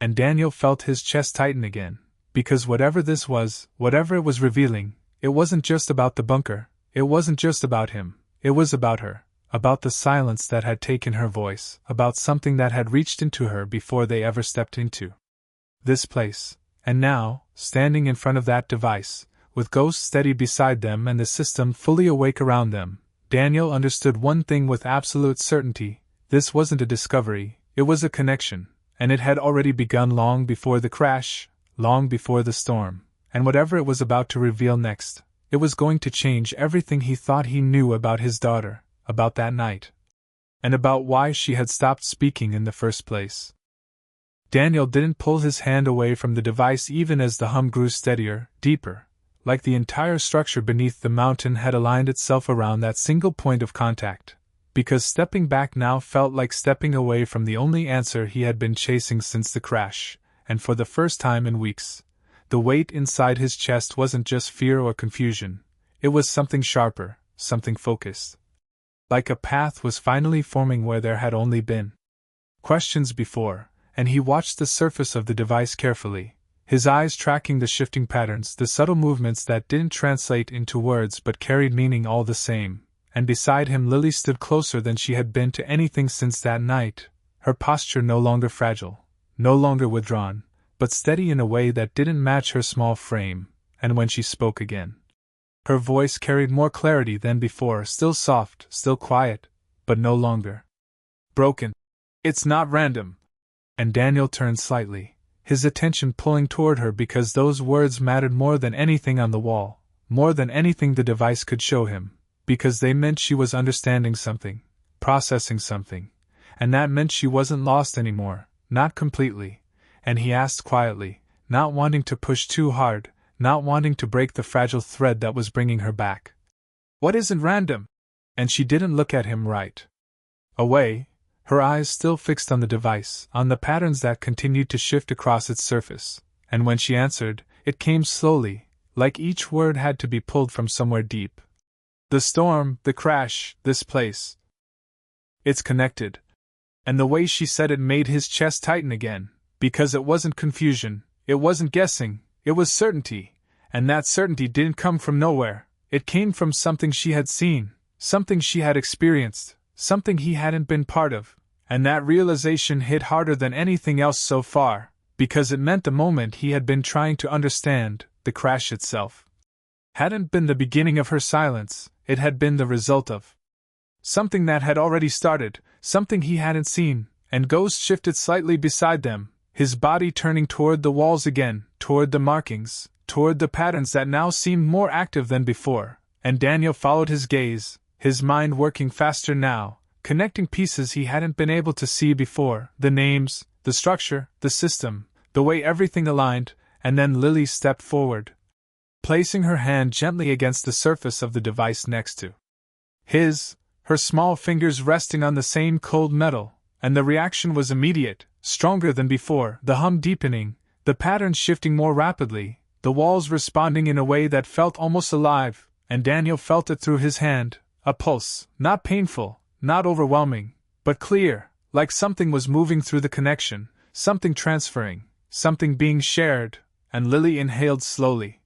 And Daniel felt his chest tighten again, because whatever this was, whatever it was revealing, it wasn't just about the bunker, it wasn't just about him, it was about her, about the silence that had taken her voice, about something that had reached into her before they ever stepped into this place. And now, standing in front of that device, with Ghost steady beside them and the system fully awake around them, Daniel understood one thing with absolute certainty: this wasn't a discovery, it was a connection, and it had already begun long before the crash, long before the storm, and whatever it was about to reveal next, it was going to change everything he thought he knew about his daughter, about that night, and about why she had stopped speaking in the first place. Daniel didn't pull his hand away from the device even as the hum grew steadier, deeper, like the entire structure beneath the mountain had aligned itself around that single point of contact, because stepping back now felt like stepping away from the only answer he had been chasing since the crash, and for the first time in weeks, the weight inside his chest wasn't just fear or confusion, it was something sharper, something focused. Like a path was finally forming where there had only been questions before, and he watched the surface of the device carefully, his eyes tracking the shifting patterns, the subtle movements that didn't translate into words but carried meaning all the same. And beside him Lily stood closer than she had been to anything since that night, her posture no longer fragile, no longer withdrawn, but steady in a way that didn't match her small frame, and when she spoke again, her voice carried more clarity than before, still soft, still quiet, but no longer broken. "It's not random." And Daniel turned slightly, his attention pulling toward her because those words mattered more than anything on the wall, more than anything the device could show him, because they meant she was understanding something, processing something, and that meant she wasn't lost anymore, not completely, and he asked quietly, not wanting to push too hard, not wanting to break the fragile thread that was bringing her back. "What isn't random?" And she didn't look at him right away, her eyes still fixed on the device, on the patterns that continued to shift across its surface, and when she answered, it came slowly, like each word had to be pulled from somewhere deep. "The storm, the crash, this place. It's connected." And the way she said it made his chest tighten again, because it wasn't confusion, it wasn't guessing, it was certainty, and that certainty didn't come from nowhere, it came from something she had seen, something she had experienced, something he hadn't been part of, and that realization hit harder than anything else so far, because it meant the moment he had been trying to understand, the crash itself, hadn't been the beginning of her silence, it had been the result of something that had already started, something he hadn't seen, and Ghost shifted slightly beside them, his body turning toward the walls again, toward the markings, toward the patterns that now seemed more active than before, and Daniel followed his gaze, his mind working faster now, connecting pieces he hadn't been able to see before, the names, the structure, the system, the way everything aligned, and then Lily stepped forward, placing her hand gently against the surface of the device next to his, her small fingers resting on the same cold metal, and the reaction was immediate, stronger than before, the hum deepening, the patterns shifting more rapidly, the walls responding in a way that felt almost alive, and Daniel felt it through his hand, a pulse, not painful, not overwhelming, but clear, like something was moving through the connection, something transferring, something being shared, and Lily inhaled slowly,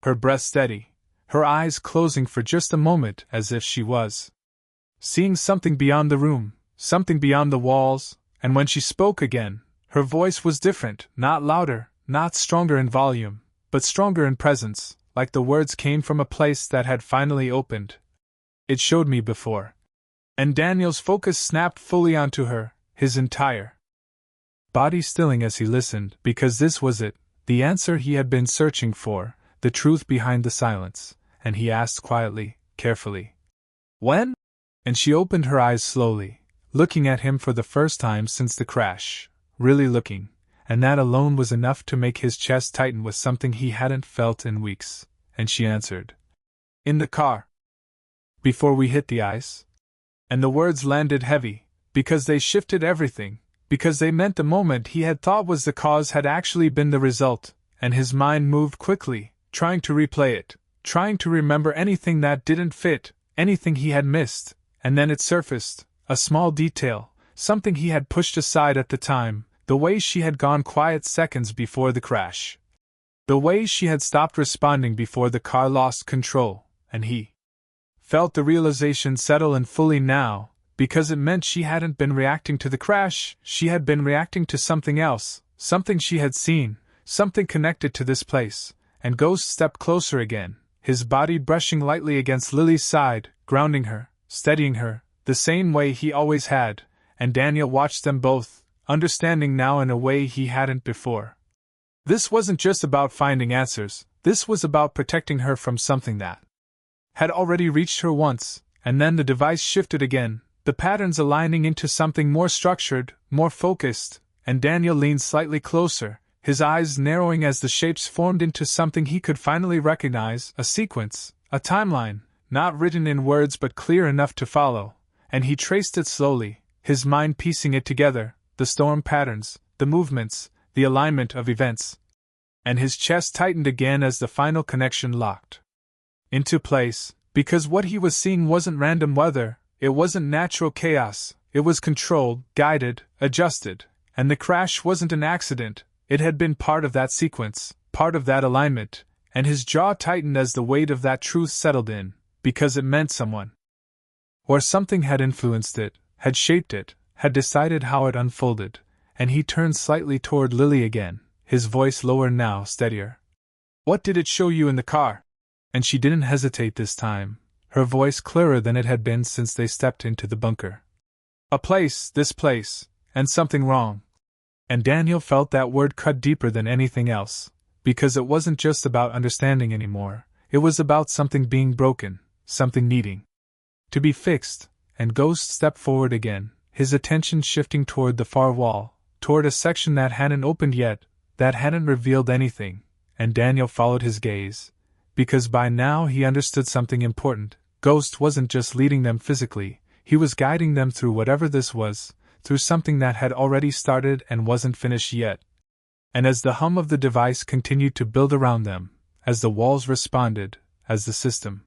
her breath steady, her eyes closing for just a moment as if she was seeing something beyond the room, something beyond the walls, and when she spoke again, her voice was different, not louder, not stronger in volume, but stronger in presence, like the words came from a place that had finally opened. It showed me before. And Daniel's focus snapped fully onto her, his entire body stilling as he listened, because this was it, the answer he had been searching for, the truth behind the silence, and he asked quietly, carefully, "When?" And she opened her eyes slowly, looking at him for the first time since the crash, really looking, and that alone was enough to make his chest tighten with something he hadn't felt in weeks, and she answered, "In the car. Before we hit the ice." And the words landed heavy, because they shifted everything, because they meant the moment he had thought was the cause had actually been the result, and his mind moved quickly, trying to replay it, trying to remember anything that didn't fit, anything he had missed, and then it surfaced, a small detail, something he had pushed aside at the time, the way she had gone quiet seconds before the crash. The way she had stopped responding before the car lost control, and he felt the realization settle in fully now, because it meant she hadn't been reacting to the crash, she had been reacting to something else, something she had seen, something connected to this place, and Ghost stepped closer again, his body brushing lightly against Lily's side, grounding her, steadying her, the same way he always had, and Daniel watched them both, understanding now in a way he hadn't before. This wasn't just about finding answers, this was about protecting her from something that had already reached her once, and then the device shifted again, the patterns aligning into something more structured, more focused, and Daniel leaned slightly closer, his eyes narrowing as the shapes formed into something he could finally recognize, a sequence, a timeline, not written in words but clear enough to follow, and he traced it slowly, his mind piecing it together, the storm patterns, the movements, the alignment of events. And his chest tightened again as the final connection locked into place, because what he was seeing wasn't random weather, it wasn't natural chaos, it was controlled, guided, adjusted, and the crash wasn't an accident, it had been part of that sequence, part of that alignment, and his jaw tightened as the weight of that truth settled in, because it meant someone or something had influenced it, had shaped it, had decided how it unfolded, and he turned slightly toward Lily again, his voice lower now, steadier. "What did it show you in the car?" And she didn't hesitate this time, her voice clearer than it had been since they stepped into the bunker. "A place, this place, and something wrong." And Daniel felt that word cut deeper than anything else, because it wasn't just about understanding anymore, it was about something being broken, something needing to be fixed, and Ghost stepped forward again, his attention shifting toward the far wall, toward a section that hadn't opened yet, that hadn't revealed anything, and Daniel followed his gaze, because by now he understood something important. Ghost wasn't just leading them physically, he was guiding them through whatever this was, through something that had already started and wasn't finished yet. And as the hum of the device continued to build around them, as the walls responded, as the system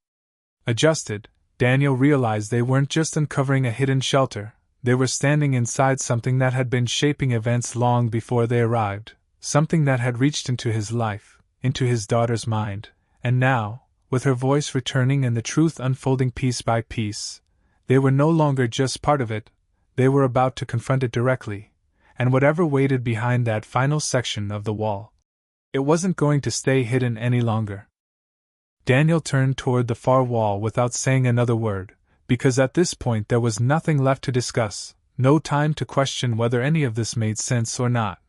adjusted, Daniel realized they weren't just uncovering a hidden shelter, they were standing inside something that had been shaping events long before they arrived, something that had reached into his life, into his daughter's mind, and now, with her voice returning and the truth unfolding piece by piece, they were no longer just part of it, they were about to confront it directly, and whatever waited behind that final section of the wall, it wasn't going to stay hidden any longer. Daniel turned toward the far wall without saying another word, because at this point there was nothing left to discuss, no time to question whether any of this made sense or not,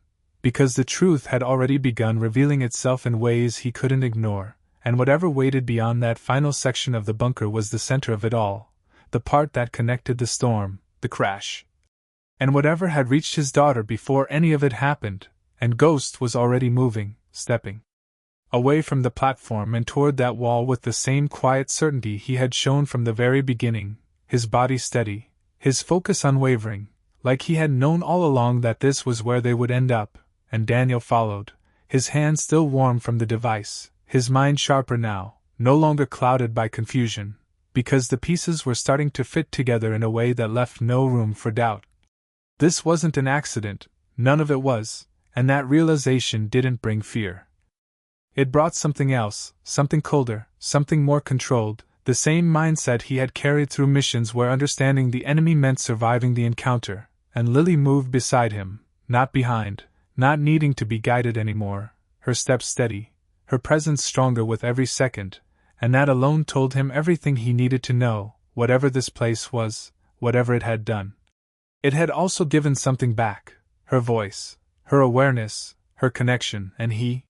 because the truth had already begun revealing itself in ways he couldn't ignore, and whatever waited beyond that final section of the bunker was the center of it all, the part that connected the storm, the crash. And whatever had reached his daughter before any of it happened, and Ghost was already moving, stepping away from the platform and toward that wall with the same quiet certainty he had shown from the very beginning, his body steady, his focus unwavering, like he had known all along that this was where they would end up, and Daniel followed, his hand still warm from the device, his mind sharper now, no longer clouded by confusion, because the pieces were starting to fit together in a way that left no room for doubt. This wasn't an accident, none of it was, and that realization didn't bring fear. It brought something else, something colder, something more controlled, the same mindset he had carried through missions where understanding the enemy meant surviving the encounter, and Lily moved beside him, not behind, not needing to be guided anymore, her steps steady, her presence stronger with every second, and that alone told him everything he needed to know, whatever this place was, whatever it had done. It had also given something back, her voice, her awareness, her connection, and he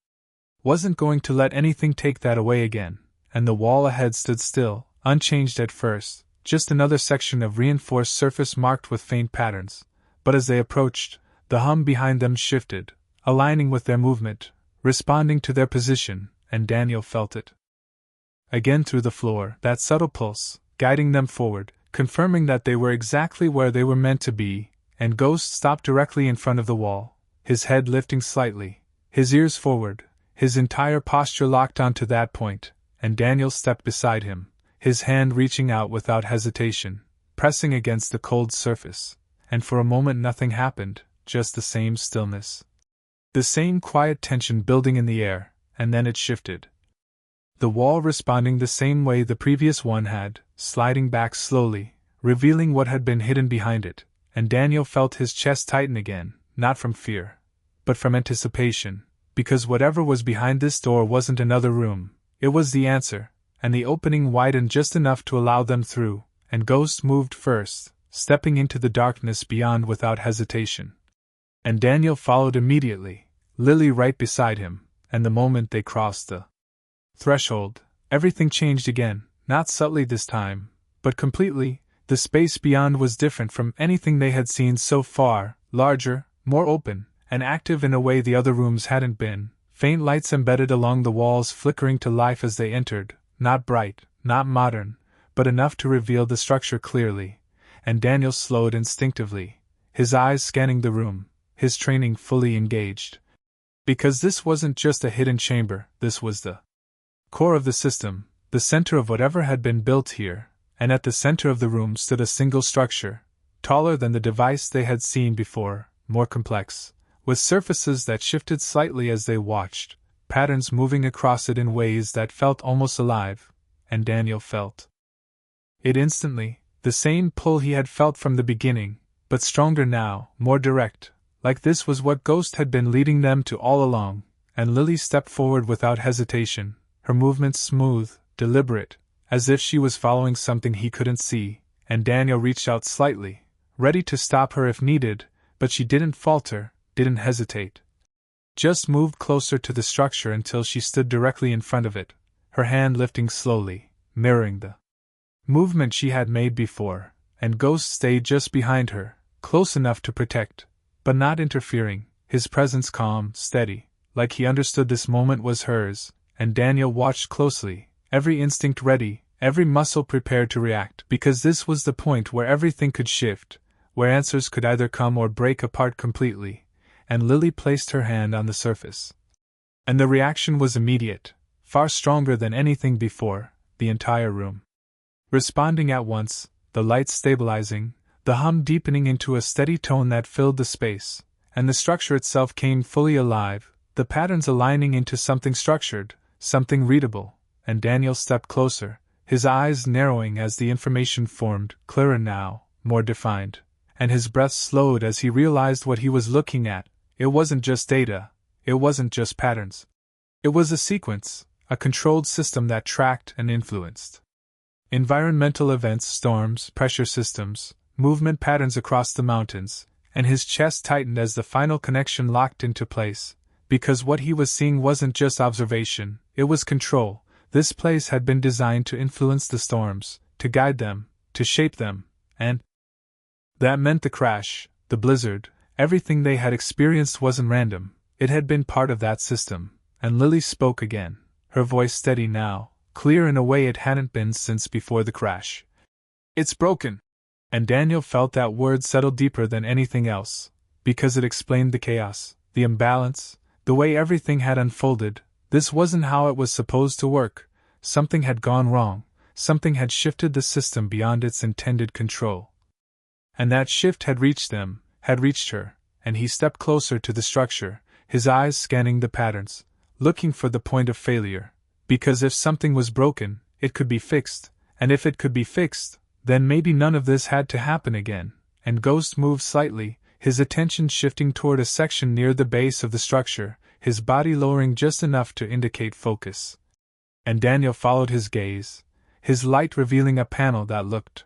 wasn't going to let anything take that away again, and the wall ahead stood still, unchanged at first, just another section of reinforced surface marked with faint patterns, but as they approached, the hum behind them shifted, aligning with their movement, responding to their position, and Daniel felt it. Again through the floor, that subtle pulse, guiding them forward, confirming that they were exactly where they were meant to be, and Ghost stopped directly in front of the wall, his head lifting slightly, his ears forward, his entire posture locked onto that point, and Daniel stepped beside him, his hand reaching out without hesitation, pressing against the cold surface, and for a moment nothing happened, just the same stillness. The same quiet tension building in the air, and then it shifted. The wall responding the same way the previous one had, sliding back slowly, revealing what had been hidden behind it, and Daniel felt his chest tighten again, not from fear, but from anticipation, because whatever was behind this door wasn't another room, it was the answer, and the opening widened just enough to allow them through, and Ghost moved first, stepping into the darkness beyond without hesitation. And Daniel followed immediately, Lily right beside him, and the moment they crossed the threshold, everything changed again, not subtly this time, but completely. The space beyond was different from anything they had seen so far, larger, more open, and active in a way the other rooms hadn't been, faint lights embedded along the walls flickering to life as they entered, not bright, not modern, but enough to reveal the structure clearly, and Daniel slowed instinctively, his eyes scanning the room, his training fully engaged. Because this wasn't just a hidden chamber, this was the core of the system, the center of whatever had been built here, and at the center of the room stood a single structure, taller than the device they had seen before, more complex, with surfaces that shifted slightly as they watched, patterns moving across it in ways that felt almost alive, and Daniel felt it instantly, the same pull he had felt from the beginning, but stronger now, more direct, like this was what Ghost had been leading them to all along, and Lily stepped forward without hesitation, her movements smooth, deliberate, as if she was following something he couldn't see, and Daniel reached out slightly, ready to stop her if needed, but she didn't falter, didn't hesitate. Just moved closer to the structure until she stood directly in front of it, her hand lifting slowly, mirroring the movement she had made before, and Ghost stayed just behind her, close enough to protect, but not interfering, his presence calm, steady, like he understood this moment was hers, and Daniel watched closely, every instinct ready, every muscle prepared to react, because this was the point where everything could shift, where answers could either come or break apart completely, and Lily placed her hand on the surface. And the reaction was immediate, far stronger than anything before, the entire room responding at once, the lights stabilizing, the hum deepening into a steady tone that filled the space, and the structure itself came fully alive, the patterns aligning into something structured, something readable, and Daniel stepped closer, his eyes narrowing as the information formed, clearer now, more defined, and his breath slowed as he realized what he was looking at. It wasn't just data, it wasn't just patterns. It was a sequence, a controlled system that tracked and influenced environmental events, storms, pressure systems, movement patterns across the mountains, and his chest tightened as the final connection locked into place, because what he was seeing wasn't just observation, it was control. This place had been designed to influence the storms, to guide them, to shape them, and that meant the crash, the blizzard, everything they had experienced wasn't random, it had been part of that system. And Lily spoke again, her voice steady now, clear in a way it hadn't been since before the crash. "It's broken." And Daniel felt that word settle deeper than anything else, because it explained the chaos, the imbalance, the way everything had unfolded. This wasn't how it was supposed to work. Something had gone wrong, something had shifted the system beyond its intended control. And that shift had reached them, had reached her, and he stepped closer to the structure, his eyes scanning the patterns, looking for the point of failure. Because if something was broken, it could be fixed, and if it could be fixed, then maybe none of this had to happen again. And Ghost moved slightly, his attention shifting toward a section near the base of the structure, his body lowering just enough to indicate focus. And Daniel followed his gaze, his light revealing a panel that looked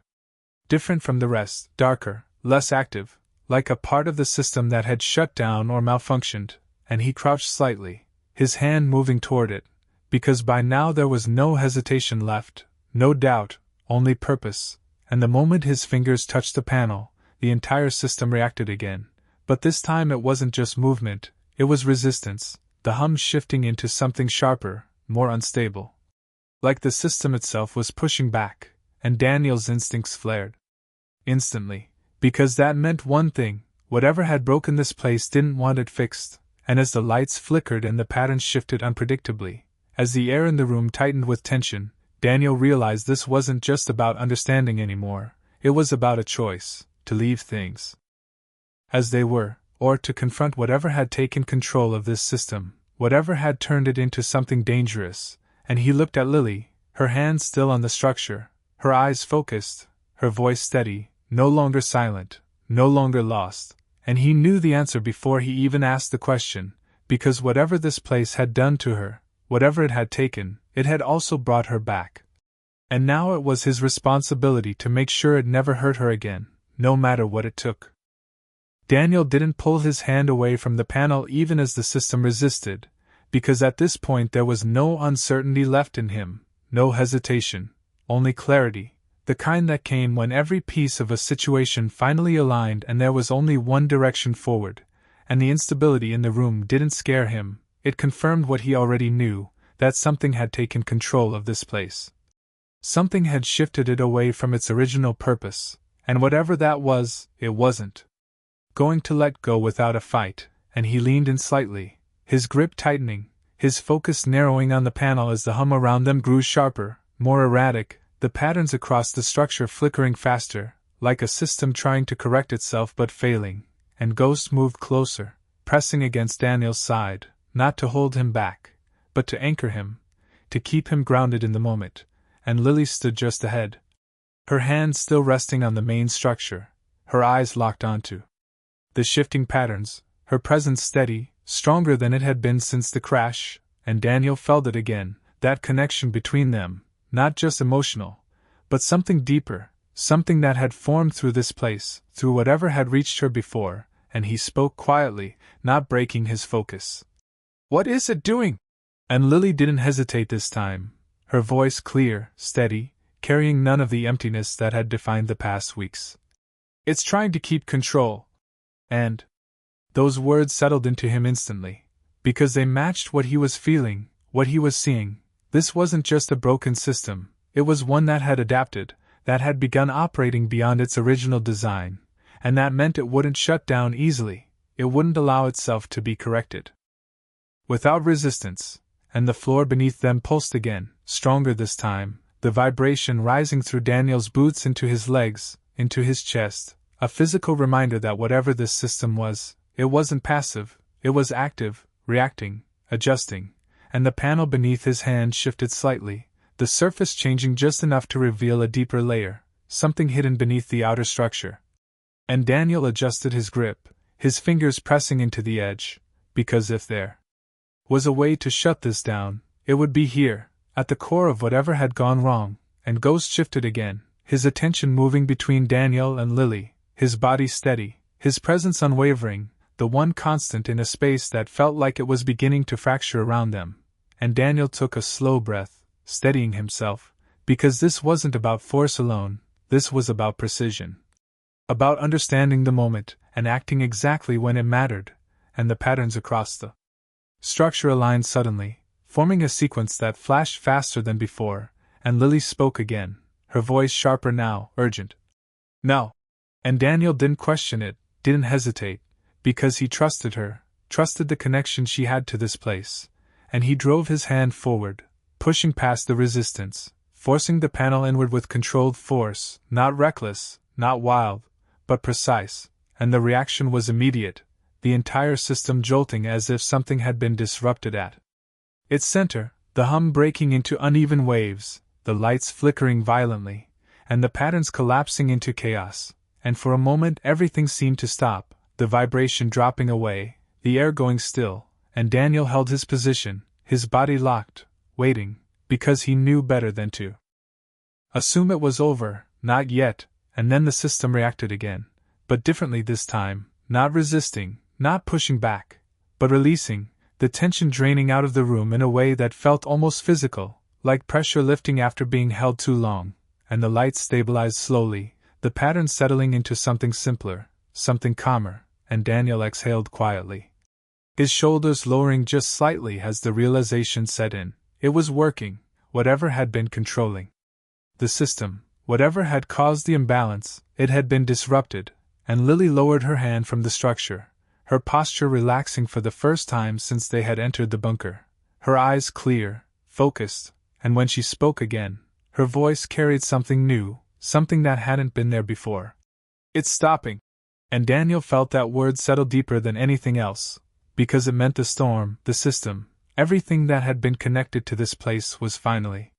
different from the rest, darker, less active, like a part of the system that had shut down or malfunctioned, and he crouched slightly, his hand moving toward it, because by now there was no hesitation left, no doubt, only purpose, and the moment his fingers touched the panel, the entire system reacted again. But this time it wasn't just movement, it was resistance, the hum shifting into something sharper, more unstable. Like the system itself was pushing back, and Daniel's instincts flared. Instantly, because that meant one thing: whatever had broken this place didn't want it fixed, and as the lights flickered and the patterns shifted unpredictably, as the air in the room tightened with tension, Daniel realized this wasn't just about understanding anymore, it was about a choice: to leave things as they were, or to confront whatever had taken control of this system, whatever had turned it into something dangerous. And he looked at Lily, her hands still on the structure, her eyes focused, her voice steady, no longer silent, no longer lost, and he knew the answer before he even asked the question, because whatever this place had done to her, whatever it had taken, it had also brought her back. And now it was his responsibility to make sure it never hurt her again, no matter what it took. Daniel didn't pull his hand away from the panel even as the system resisted, because at this point there was no uncertainty left in him, no hesitation, only clarity, the kind that came when every piece of a situation finally aligned and there was only one direction forward. And the instability in the room didn't scare him, it confirmed what he already knew, that something had taken control of this place. Something had shifted it away from its original purpose, and whatever that was, it wasn't going to let go without a fight, and he leaned in slightly, his grip tightening, his focus narrowing on the panel as the hum around them grew sharper, more erratic, the patterns across the structure flickering faster, like a system trying to correct itself but failing. And Ghost moved closer, pressing against Daniel's side, not to hold him back, but to anchor him, to keep him grounded in the moment. And Lily stood just ahead, her hand still resting on the main structure, her eyes locked onto the shifting patterns, her presence steady, stronger than it had been since the crash. And Daniel felt it again, that connection between them, not just emotional, but something deeper, something that had formed through this place, through whatever had reached her before. And he spoke quietly, not breaking his focus. "What is it doing?" And Lily didn't hesitate this time, her voice clear, steady, carrying none of the emptiness that had defined the past weeks. "It's trying to keep control." And those words settled into him instantly, because they matched what he was feeling, what he was seeing. This wasn't just a broken system, it was one that had adapted, that had begun operating beyond its original design. And that meant it wouldn't shut down easily, it wouldn't allow itself to be corrected without resistance. And the floor beneath them pulsed again, stronger this time, the vibration rising through Daniel's boots into his legs, into his chest, a physical reminder that whatever this system was, it wasn't passive, it was active, reacting, adjusting. And the panel beneath his hand shifted slightly, the surface changing just enough to reveal a deeper layer, something hidden beneath the outer structure. And Daniel adjusted his grip, his fingers pressing into the edge, because if there was a way to shut this down, it would be here, at the core of whatever had gone wrong. And Ghost shifted again, his attention moving between Daniel and Lily, his body steady, his presence unwavering, the one constant in a space that felt like it was beginning to fracture around them. And Daniel took a slow breath, steadying himself, because this wasn't about force alone, this was about precision. About understanding the moment, and acting exactly when it mattered. And the patterns across the structure aligned suddenly, forming a sequence that flashed faster than before. And Lily spoke again, her voice sharper now, urgent. "No." And Daniel didn't question it, didn't hesitate, because he trusted her, trusted the connection she had to this place. And he drove his hand forward, pushing past the resistance, forcing the panel inward with controlled force, not reckless, not wild, but precise. And the reaction was immediate, the entire system jolting as if something had been disrupted at Its center, the hum breaking into uneven waves, the lights flickering violently, and the patterns collapsing into chaos, and for a moment everything seemed to stop, the vibration dropping away, the air going still, and Daniel held his position, his body locked, waiting, because he knew better than to assume it was over, not yet, and then the system reacted again, but differently this time, not resisting, not pushing back, but releasing, the tension draining out of the room in a way that felt almost physical, like pressure lifting after being held too long, and the lights stabilized slowly, the pattern settling into something simpler, something calmer, and Daniel exhaled quietly, his shoulders lowering just slightly as the realization set in. It was working, whatever had been controlling the system, whatever had caused the imbalance, it had been disrupted, and Lily lowered her hand from the structure, her posture relaxing for the first time since they had entered the bunker, her eyes clear, focused, and when she spoke again, her voice carried something new, something that hadn't been there before. "It's stopping." And Daniel felt that word settle deeper than anything else, because it meant the storm, the system, everything that had been connected to this place was finally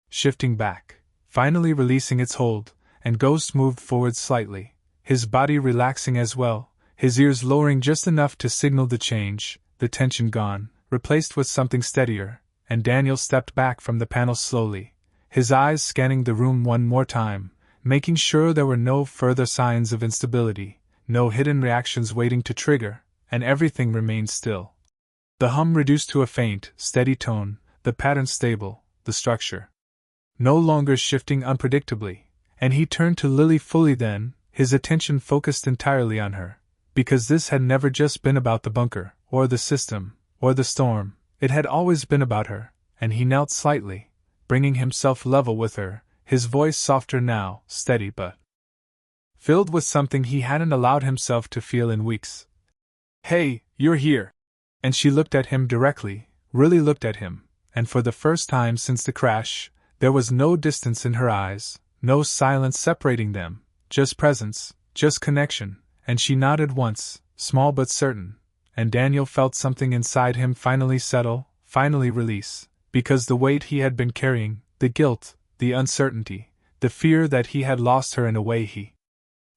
shifting back, finally releasing its hold, and Ghost moved forward slightly, his body relaxing as well, his ears lowering just enough to signal the change, the tension gone, replaced with something steadier, and Daniel stepped back from the panel slowly, his eyes scanning the room one more time, making sure there were no further signs of instability, no hidden reactions waiting to trigger, and everything remained still. The hum reduced to a faint, steady tone, the pattern stable, the structure no longer shifting unpredictably, and he turned to Lily fully then, his attention focused entirely on her, because this had never just been about the bunker, or the system, or the storm, it had always been about her, and he knelt slightly, bringing himself level with her, his voice softer now, steady but filled with something he hadn't allowed himself to feel in weeks. "Hey, you're here." And she looked at him directly, really looked at him, and for the first time since the crash, there was no distance in her eyes, no silence separating them, just presence, just connection, and she nodded once, small but certain, and Daniel felt something inside him finally settle, finally release, because the weight he had been carrying, the guilt, the uncertainty, the fear that he had lost her in a way he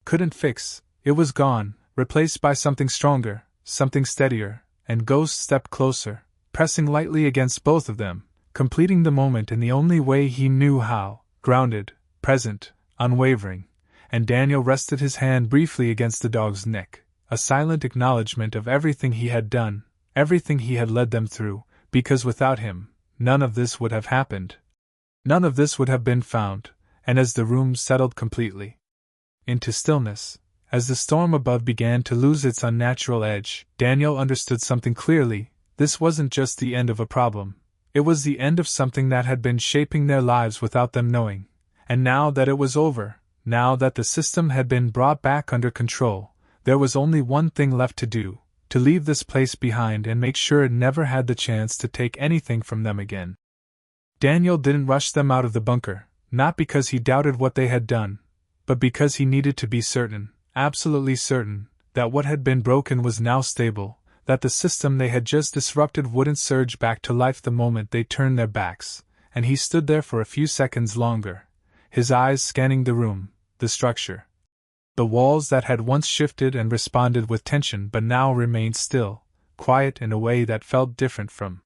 couldn't fix, it was gone, replaced by something stronger, something steadier, and Ghost stepped closer, pressing lightly against both of them, completing the moment in the only way he knew how, grounded, present, unwavering, and Daniel rested his hand briefly against the dog's neck, a silent acknowledgement of everything he had done, everything he had led them through, because without him, none of this would have happened. None of this would have been found, and as the room settled completely into stillness, as the storm above began to lose its unnatural edge, Daniel understood something clearly. This wasn't just the end of a problem. It was the end of something that had been shaping their lives without them knowing. And now that it was over, now that the system had been brought back under control, there was only one thing left to do, to leave this place behind and make sure it never had the chance to take anything from them again. Daniel didn't rush them out of the bunker, not because he doubted what they had done, but because he needed to be certain, absolutely certain, that what had been broken was now stable, that the system they had just disrupted wouldn't surge back to life the moment they turned their backs, and he stood there for a few seconds longer, his eyes scanning the room, the structure. The walls that had once shifted and responded with tension but now remained still, quiet in a way that felt different from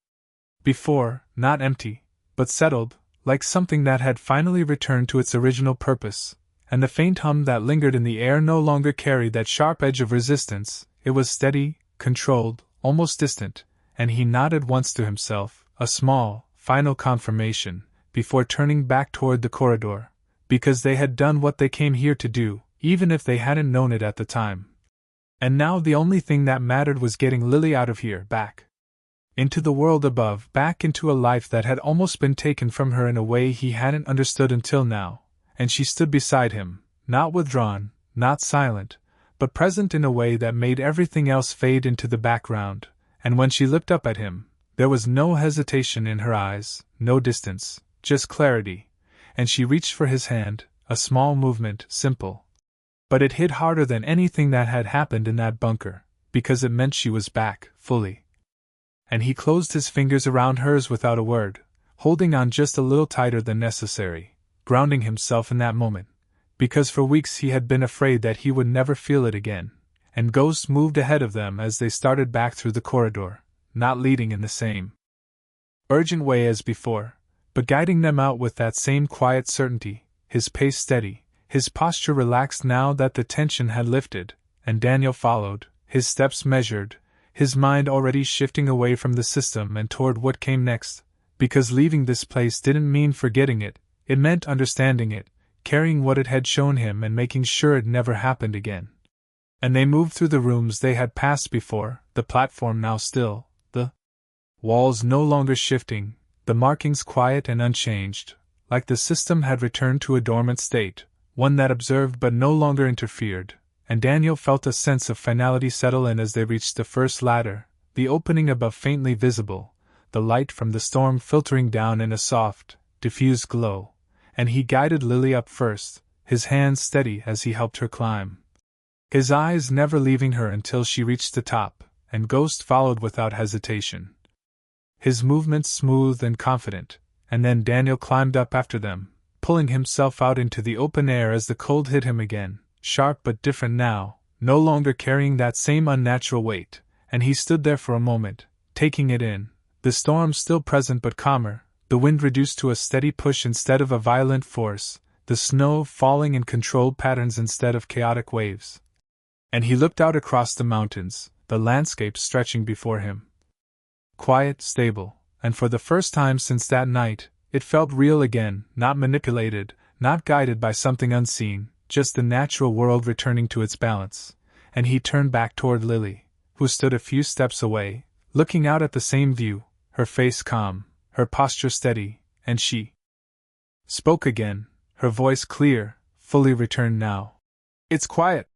before, not empty, but settled, like something that had finally returned to its original purpose, and the faint hum that lingered in the air no longer carried that sharp edge of resistance. It was steady, controlled, almost distant, and he nodded once to himself, a small, final confirmation, before turning back toward the corridor, because they had done what they came here to do, even if they hadn't known it at the time. And now the only thing that mattered was getting Lily out of here, back into the world above, back into a life that had almost been taken from her in a way he hadn't understood until now, and she stood beside him, not withdrawn, not silent, but present in a way that made everything else fade into the background, and when she looked up at him, there was no hesitation in her eyes, no distance, just clarity, and she reached for his hand, a small movement, simple. But it hit harder than anything that had happened in that bunker, because it meant she was back, fully and he closed his fingers around hers without a word, holding on just a little tighter than necessary, grounding himself in that moment, because for weeks he had been afraid that he would never feel it again. And Ghost moved ahead of them as they started back through the corridor, not leading in the same urgent way as before, but guiding them out with that same quiet certainty, his pace steady, his posture relaxed now that the tension had lifted, and Daniel followed, his steps measured, his mind already shifting away from the system and toward what came next, because leaving this place didn't mean forgetting it, it meant understanding it, carrying what it had shown him and making sure it never happened again. And they moved through the rooms they had passed before, the platform now still, the walls no longer shifting, the markings quiet and unchanged, like the system had returned to a dormant state, one that observed but no longer interfered, and Daniel felt a sense of finality settle in as they reached the first ladder, the opening above faintly visible, the light from the storm filtering down in a soft, diffused glow, and he guided Lily up first, his hands steady as he helped her climb, his eyes never leaving her until she reached the top, and Ghost followed without hesitation, his movements smooth and confident, and then Daniel climbed up after them, pulling himself out into the open air as the cold hit him again, sharp but different now, no longer carrying that same unnatural weight, and he stood there for a moment, taking it in, the storm still present but calmer, the wind reduced to a steady push instead of a violent force, the snow falling in controlled patterns instead of chaotic waves. And he looked out across the mountains, the landscape stretching before him. Quiet, stable, and for the first time since that night, it felt real again, not manipulated, not guided by something unseen, just the natural world returning to its balance. And he turned back toward Lily, who stood a few steps away, looking out at the same view, her face calm, her posture steady, and she spoke again, her voice clear, fully returned now. "It's quiet."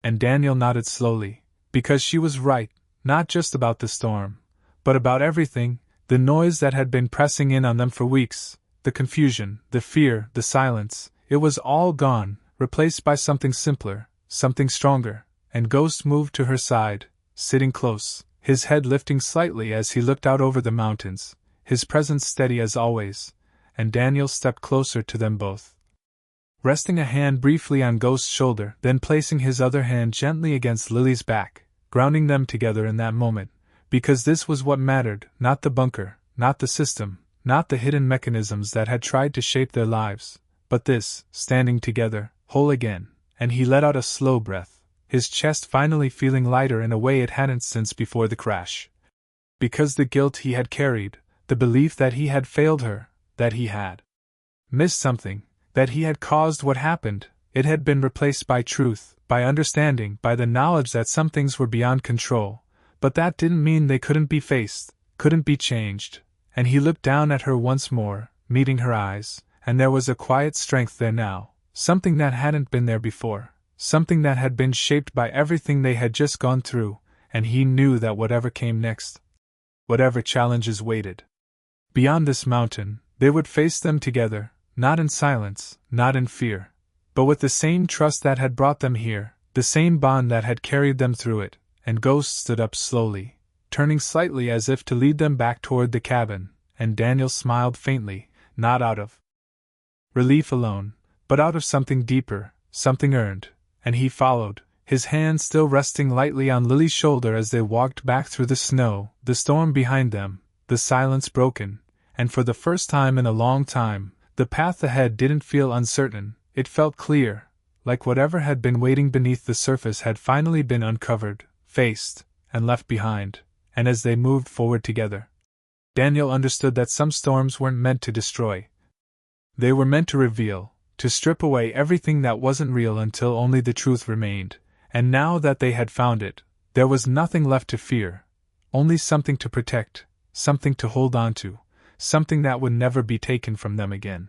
And Daniel nodded slowly, because she was right, not just about the storm, but about everything, the noise that had been pressing in on them for weeks, the confusion, the fear, the silence, it was all gone, replaced by something simpler, something stronger, and Ghost moved to her side, sitting close, his head lifting slightly as he looked out over the mountains, his presence steady as always, and Daniel stepped closer to them both, resting a hand briefly on Ghost's shoulder, then placing his other hand gently against Lily's back, grounding them together in that moment, because this was what mattered, not the bunker, not the system, not the hidden mechanisms that had tried to shape their lives, but this, standing together, whole again, and he let out a slow breath, his chest finally feeling lighter in a way it hadn't since before the crash. Because the guilt he had carried, the belief that he had failed her, that he had missed something, that he had caused what happened, it had been replaced by truth, by understanding, by the knowledge that some things were beyond control, but that didn't mean they couldn't be faced, couldn't be changed, and he looked down at her once more, meeting her eyes, and there was a quiet strength there now, something that hadn't been there before, something that had been shaped by everything they had just gone through, and he knew that whatever came next, whatever challenges waited beyond this mountain, they would face them together, not in silence, not in fear, but with the same trust that had brought them here, the same bond that had carried them through it. And Ghost stood up slowly, turning slightly as if to lead them back toward the cabin, and Daniel smiled faintly, not out of relief alone, but out of something deeper, something earned, and he followed, his hand still resting lightly on Lily's shoulder as they walked back through the snow, the storm behind them, the silence broken, and for the first time in a long time, the path ahead didn't feel uncertain, it felt clear, like whatever had been waiting beneath the surface had finally been uncovered, faced, and left behind, and as they moved forward together, Daniel understood that some storms weren't meant to destroy. They were meant to reveal, to strip away everything that wasn't real until only the truth remained, and now that they had found it, there was nothing left to fear, only something to protect, something to hold on to, something that would never be taken from them again.